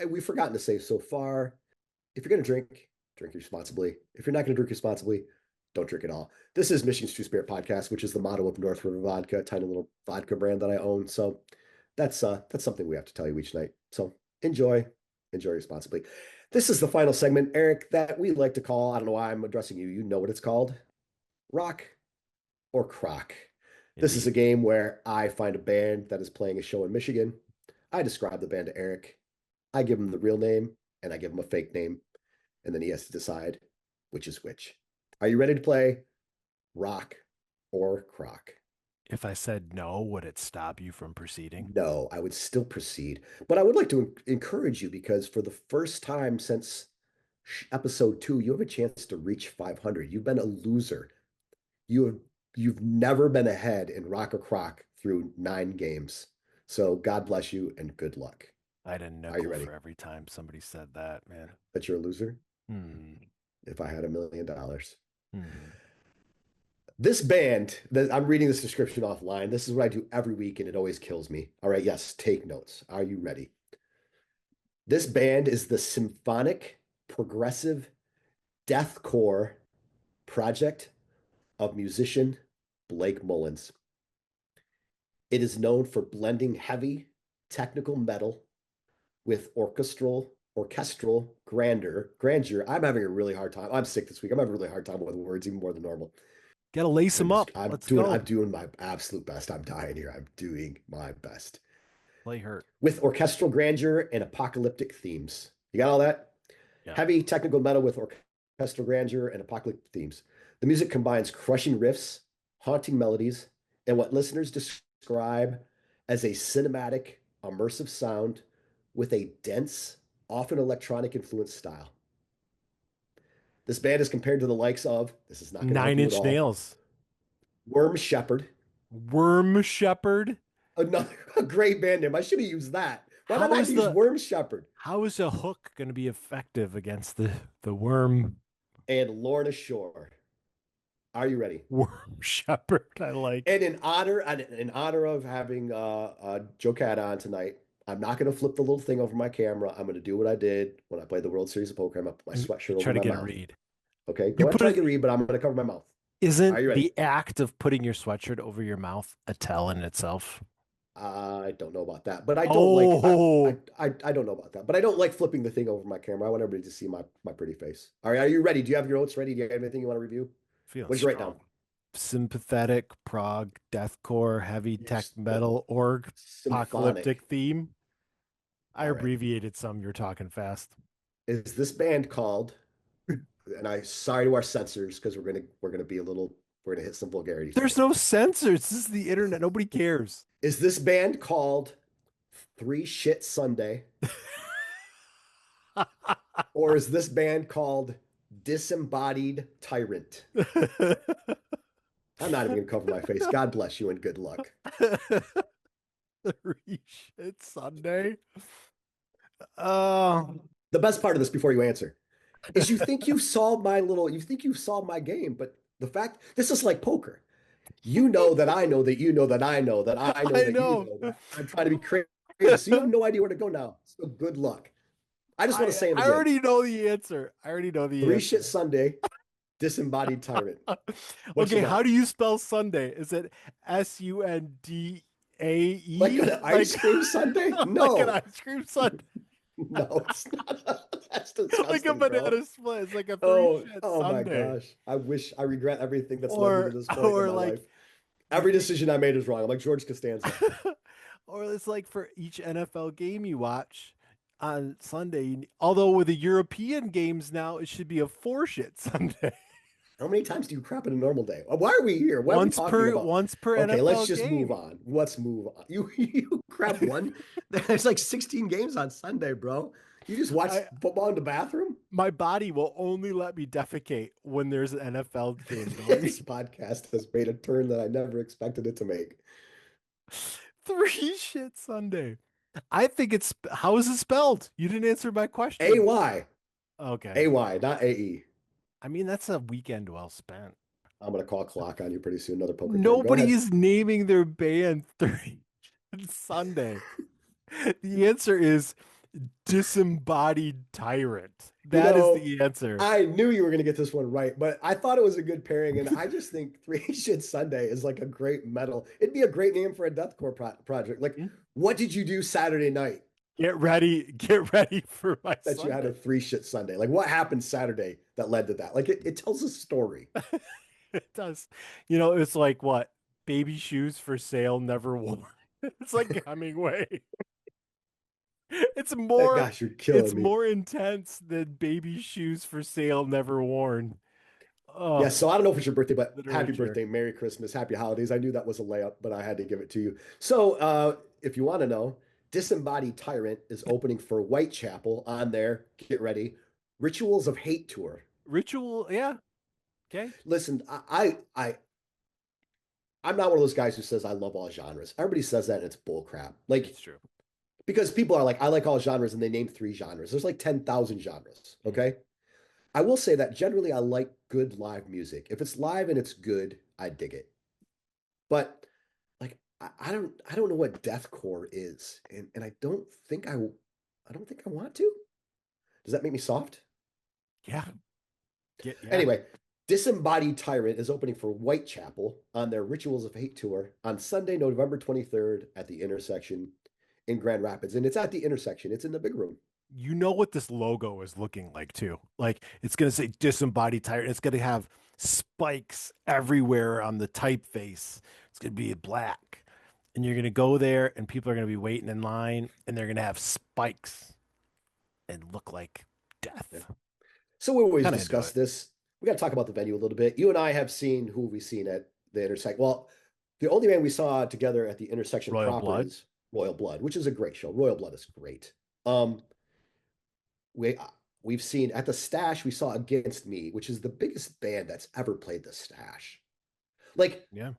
We've forgotten to say so far, if you're going to drink responsibly. If you're not going to drink responsibly, don't drink at all. This is Michigan's True Spirit podcast, which is the motto of North River Vodka, a tiny little vodka brand that I own. So that's something we have to tell you each night. So enjoy responsibly. This is the final segment, Eric, that we like to call, I don't know why I'm addressing you. You know what it's called. Rock or Crock. This is a game where I find a band that is playing a show in Michigan. I describe the band to Eric. I give him the real name and I give him a fake name. And then he has to decide which is which. Are you ready to play Rock or Crock? If I said no, would it stop you from proceeding? No, I would still proceed. But I would like to encourage you because for the first time since episode 2, you have a chance to reach 500. You've been a loser. You've never been ahead in Rock or Crock through 9 games. So God bless you and good luck. I had a nickel for every time somebody said that, man. That you're a loser? Hmm. If I had $1 million. Hmm. This band, I'm reading this description offline. This is what I do every week, and it always kills me. All right, yes, take notes. Are you ready? This band is the symphonic, progressive, deathcore project of musician Blake Mullins. It is known for blending heavy, technical metal with orchestral grandeur. I'm having a really hard time. I'm sick this week. I'm having a really hard time with words, even more than normal. Gotta lace them up. I'm Let's go. doing my absolute best. I'm dying here. I'm doing my best. Play hurt. With orchestral grandeur and apocalyptic themes. You got all that? Yeah. Heavy technical metal with orchestral grandeur and apocalyptic themes. The music combines crushing riffs, haunting melodies, and what listeners describe as a cinematic, immersive sound with a dense, often electronic influenced style. This band is compared to the likes of, this is not going to help you 9 Inch at all, Nails. Worm Shepherd. Worm Shepherd. Another a great band name. I should have used that. Why How not is use Worm Shepherd? How is a hook going to be effective against the worm? And Lorna Shore. Are you ready? Worm Shepherd. I like. And in honor of having Joe Cada on tonight, I'm not going to flip the little thing over my camera. I'm going to do what I did when I played the World Series of Poker. I'm going to put my sweatshirt over Try to my get mouth. a read. Okay, go ahead and try to get a read, but I'm going to cover my mouth. Isn't Are you ready? the act of putting your sweatshirt over your mouth a tell in itself? I don't know about that, but I don't I don't know about that, but I don't like flipping the thing over my camera. I want everybody to see my pretty face. All right, are you ready? Do you have your notes ready? Do you have anything you want to review? Feeling What did you write down? Sympathetic, prog, deathcore, heavy tech metal, org, apocalyptic theme. I abbreviated some. You're talking fast. Is this band called? And sorry to our censors because we're gonna hit some vulgarity. There's no censors. This is the internet. Nobody cares. Is this band called 3 Shit Sunday? Or is this band called Disembodied Tyrant? I'm not even gonna cover my face. God bless you and good luck. 3 Shit Sunday. The best part of this before you answer is you think you've solved my game, but the fact this is like poker. You know that I know that you know that I know that I know that you know that I'm trying to be creative. So you have no idea where to go now. So good luck. I just want to say it again. I already know the answer. 3 Shit Sunday, Disembodied Tyrant. What Okay, you how got? do you spell Sunday? Is it Sundae? Like an ice cream sundae? Like an No, ice cream sundae? no, it's not. That's Like a disgusting, bro. banana split. It's like a three Oh, shit oh my Sunday. gosh. I regret everything that's led me to Or this point in or my like life. Every decision I made is wrong. I'm like George Costanza. or it's like for each NFL game you watch on Sunday. Although with the European games now, it should be a four shit Sunday. How many times do you crap in a normal day? Why are we here? What are we talking about? Once per Okay, let's NFL just move game. on. Let's move on. You crap one. There's like 16 games on Sunday, bro. You just watch I football in the bathroom? My body will only let me defecate when there's an NFL game going. This podcast has made a turn that I never expected it to make. Three shit Sunday. I think it's how is it spelled? You didn't answer my question. AY. Okay. AY, not AE. I mean, that's a weekend well spent. I'm gonna call Clock on you pretty soon. Another poker term. Go Nobody ahead. is naming their band Three Sunday. The answer is Disembodied Tyrant. That is the answer. I knew you were going to get this one right, but I thought it was a good pairing, and I just think Three Shit Sunday is like a great metal. It'd be a great name for a deathcore project. Like, what did you do Saturday night Get ready for my that Sunday. you had a Three Shit Sunday? Like, what happened Saturday that led to that? Like, it tells a story. It does. You know, it's like what? Baby shoes for sale, never worn. It's like Hemingway. It's more Gosh, you're killing me. more intense than baby shoes for sale, never worn. Oh, Yeah, so I don't know if it's your birthday, but happy literature. birthday, Merry Christmas, Happy Holidays. I knew that was a layup, but I had to give it to you. So, if you want to know, Disembodied Tyrant is opening for Whitechapel on their, get ready, Rituals of Hate tour. Ritual, yeah. Okay. Listen, I'm not one of those guys who says I love all genres. Everybody says that and it's bull crap. Like, It's true. because people are like, I like all genres, and they name 3 genres. There's like 10,000 genres. Okay. I will say that generally I like good live music. If it's live and it's good, I dig it. But like I don't know what deathcore is. And I don't think I want to. Does that make me soft? Yeah. Anyway, Disembodied Tyrant is opening for Whitechapel on their Rituals of Hate tour on Sunday, November 23rd at the Intersection in Grand Rapids. And it's at the Intersection. It's in the big room. You know what this logo is looking like too. Like it's gonna say Disembodied Tyrant. It's gonna have spikes everywhere on the typeface. It's gonna be black. And you're gonna go there and people are gonna be waiting in line and they're gonna have spikes and look like death. Yeah. So we always Kinda discuss into this. We got to talk about the venue a little bit. You and I have seen who we've seen at the Intersection. Well, the only band we saw together at the Intersection Royal proper Blood. is Royal Blood, which is a great show. Royal Blood is great. We've seen at the Stash, we saw Against Me, which is the biggest band that's ever played the Stash. Like, Yeah.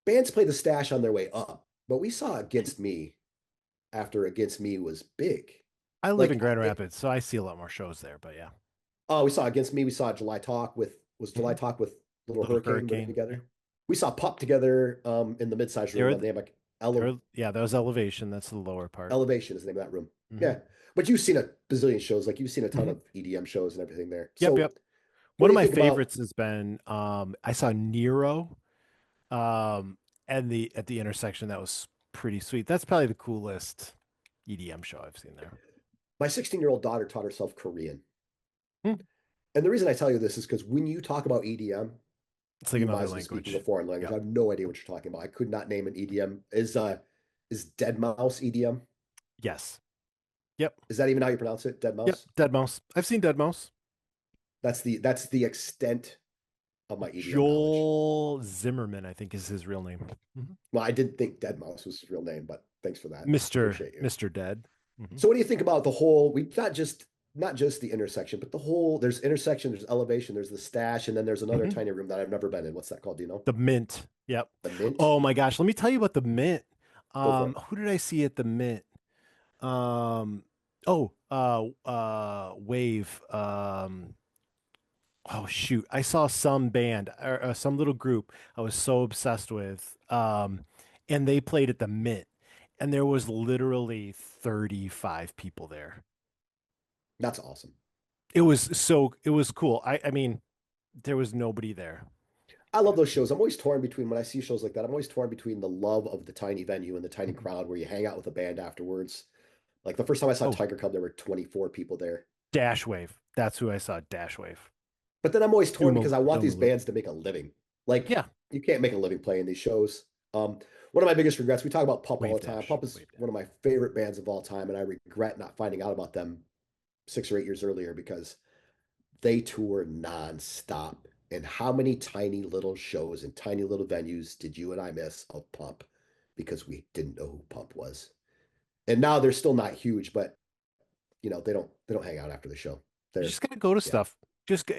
bands play the Stash on their way up, but we saw Against Me after Against Me was big. I live Like, in Grand Rapids, so I see a lot more shows there, but yeah. Oh, we saw Against Me. We saw July Talk with July Talk with Little Hurricane Hurricane, together. We saw Pup together in the mid-size They were- room. They have like Yeah, that was Elevation. That's the lower part. Elevation is the name of that room. Mhm. Yeah, but you've seen a bazillion shows. Like you've seen a ton of EDM shows and everything there. Yep, So, yep. what One do of you my think about- favorites has been I saw Nero and at the Intersection. That was pretty sweet. That's probably the coolest EDM show I've seen there. My 16-year-old daughter taught herself Korean. Hmm. And the reason I tell you this is because when you talk about EDM, It's like you another guys are language. speaking a foreign language. Yep. I have no idea what you're talking about. I could not name an EDM. Is Dead Mouse EDM? Yes. Yep. Is that even how you pronounce it? Dead Mouse? Yep. Dead Mouse. I've seen Dead Mouse. That's the extent of my EDM knowledge. Joel Zimmerman, I think, is his real name. Well, I didn't think Dead Mouse was his real name, but thanks for that. Mr. Appreciate you. Mr. Dead. Mhm. So what do you think about the whole, we not just the Intersection, but the whole, there's Intersection, there's Elevation, there's the Stash, and then there's another tiny room that I've never been in. What's that called? Do you know? The Mint. Yep. The Mint? Oh my gosh. Let me tell you about the Mint. for it. Who did I see at the Mint? Wave. Oh shoot. I saw some band or some little group I was so obsessed with. And they played at the Mint. And there was literally 35 people there. That's awesome. It was cool. I mean, there was nobody there. I love those shows. I'm always torn between when I see shows like that. I'm always torn between the love of the tiny venue and the tiny crowd where you hang out with a band afterwards. Like the first time I saw Oh. Tiger Cub, there were 24 people there. Dash Wave. That's who I saw. Dash Wave. But then I'm always torn Doom because I Al- want Doom these Al- bands to make a living. Like, Yeah. you can't make a living playing these shows. One of my biggest regrets, we talk about Pup all Wave the time. Dash. Pup is Wave Dash. one of my favorite bands of all time, and I regret not finding out about them 6 or 8 years earlier because they tour nonstop. And how many tiny little shows and tiny little venues did you and I miss of Pump because we didn't know who Pump was? And now they're still not huge, but they don't hang out after the show. You They're just gotta go to yeah. stuff.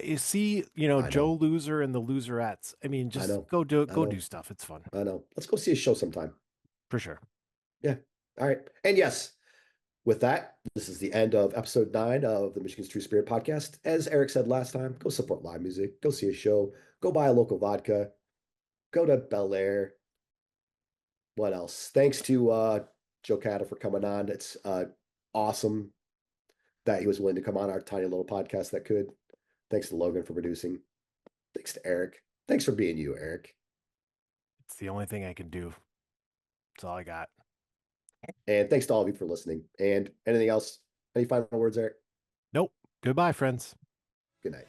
You see, I Joe know. Loser and the Loserettes. I mean, I just know. go do I know. stuff. It's fun I know. Let's go see a show sometime. for sure. Yeah. All right. And yes, with that, this is the end of episode 9 of the Michigan's True Spirit podcast. As Eric said last time, go support live music, go see a show, go buy a local vodka, go to Bellaire. What else? Thanks to Joe Cada for coming on. It's awesome that he was willing to come on our tiny little podcast that could. Thanks to Logan for producing. Thanks to Eric. Thanks for being you, Eric. It's the only thing I can do. That's all I got. And thanks to all of you for listening. And anything else? Any final words, Eric? Nope. Goodbye, friends. Good night.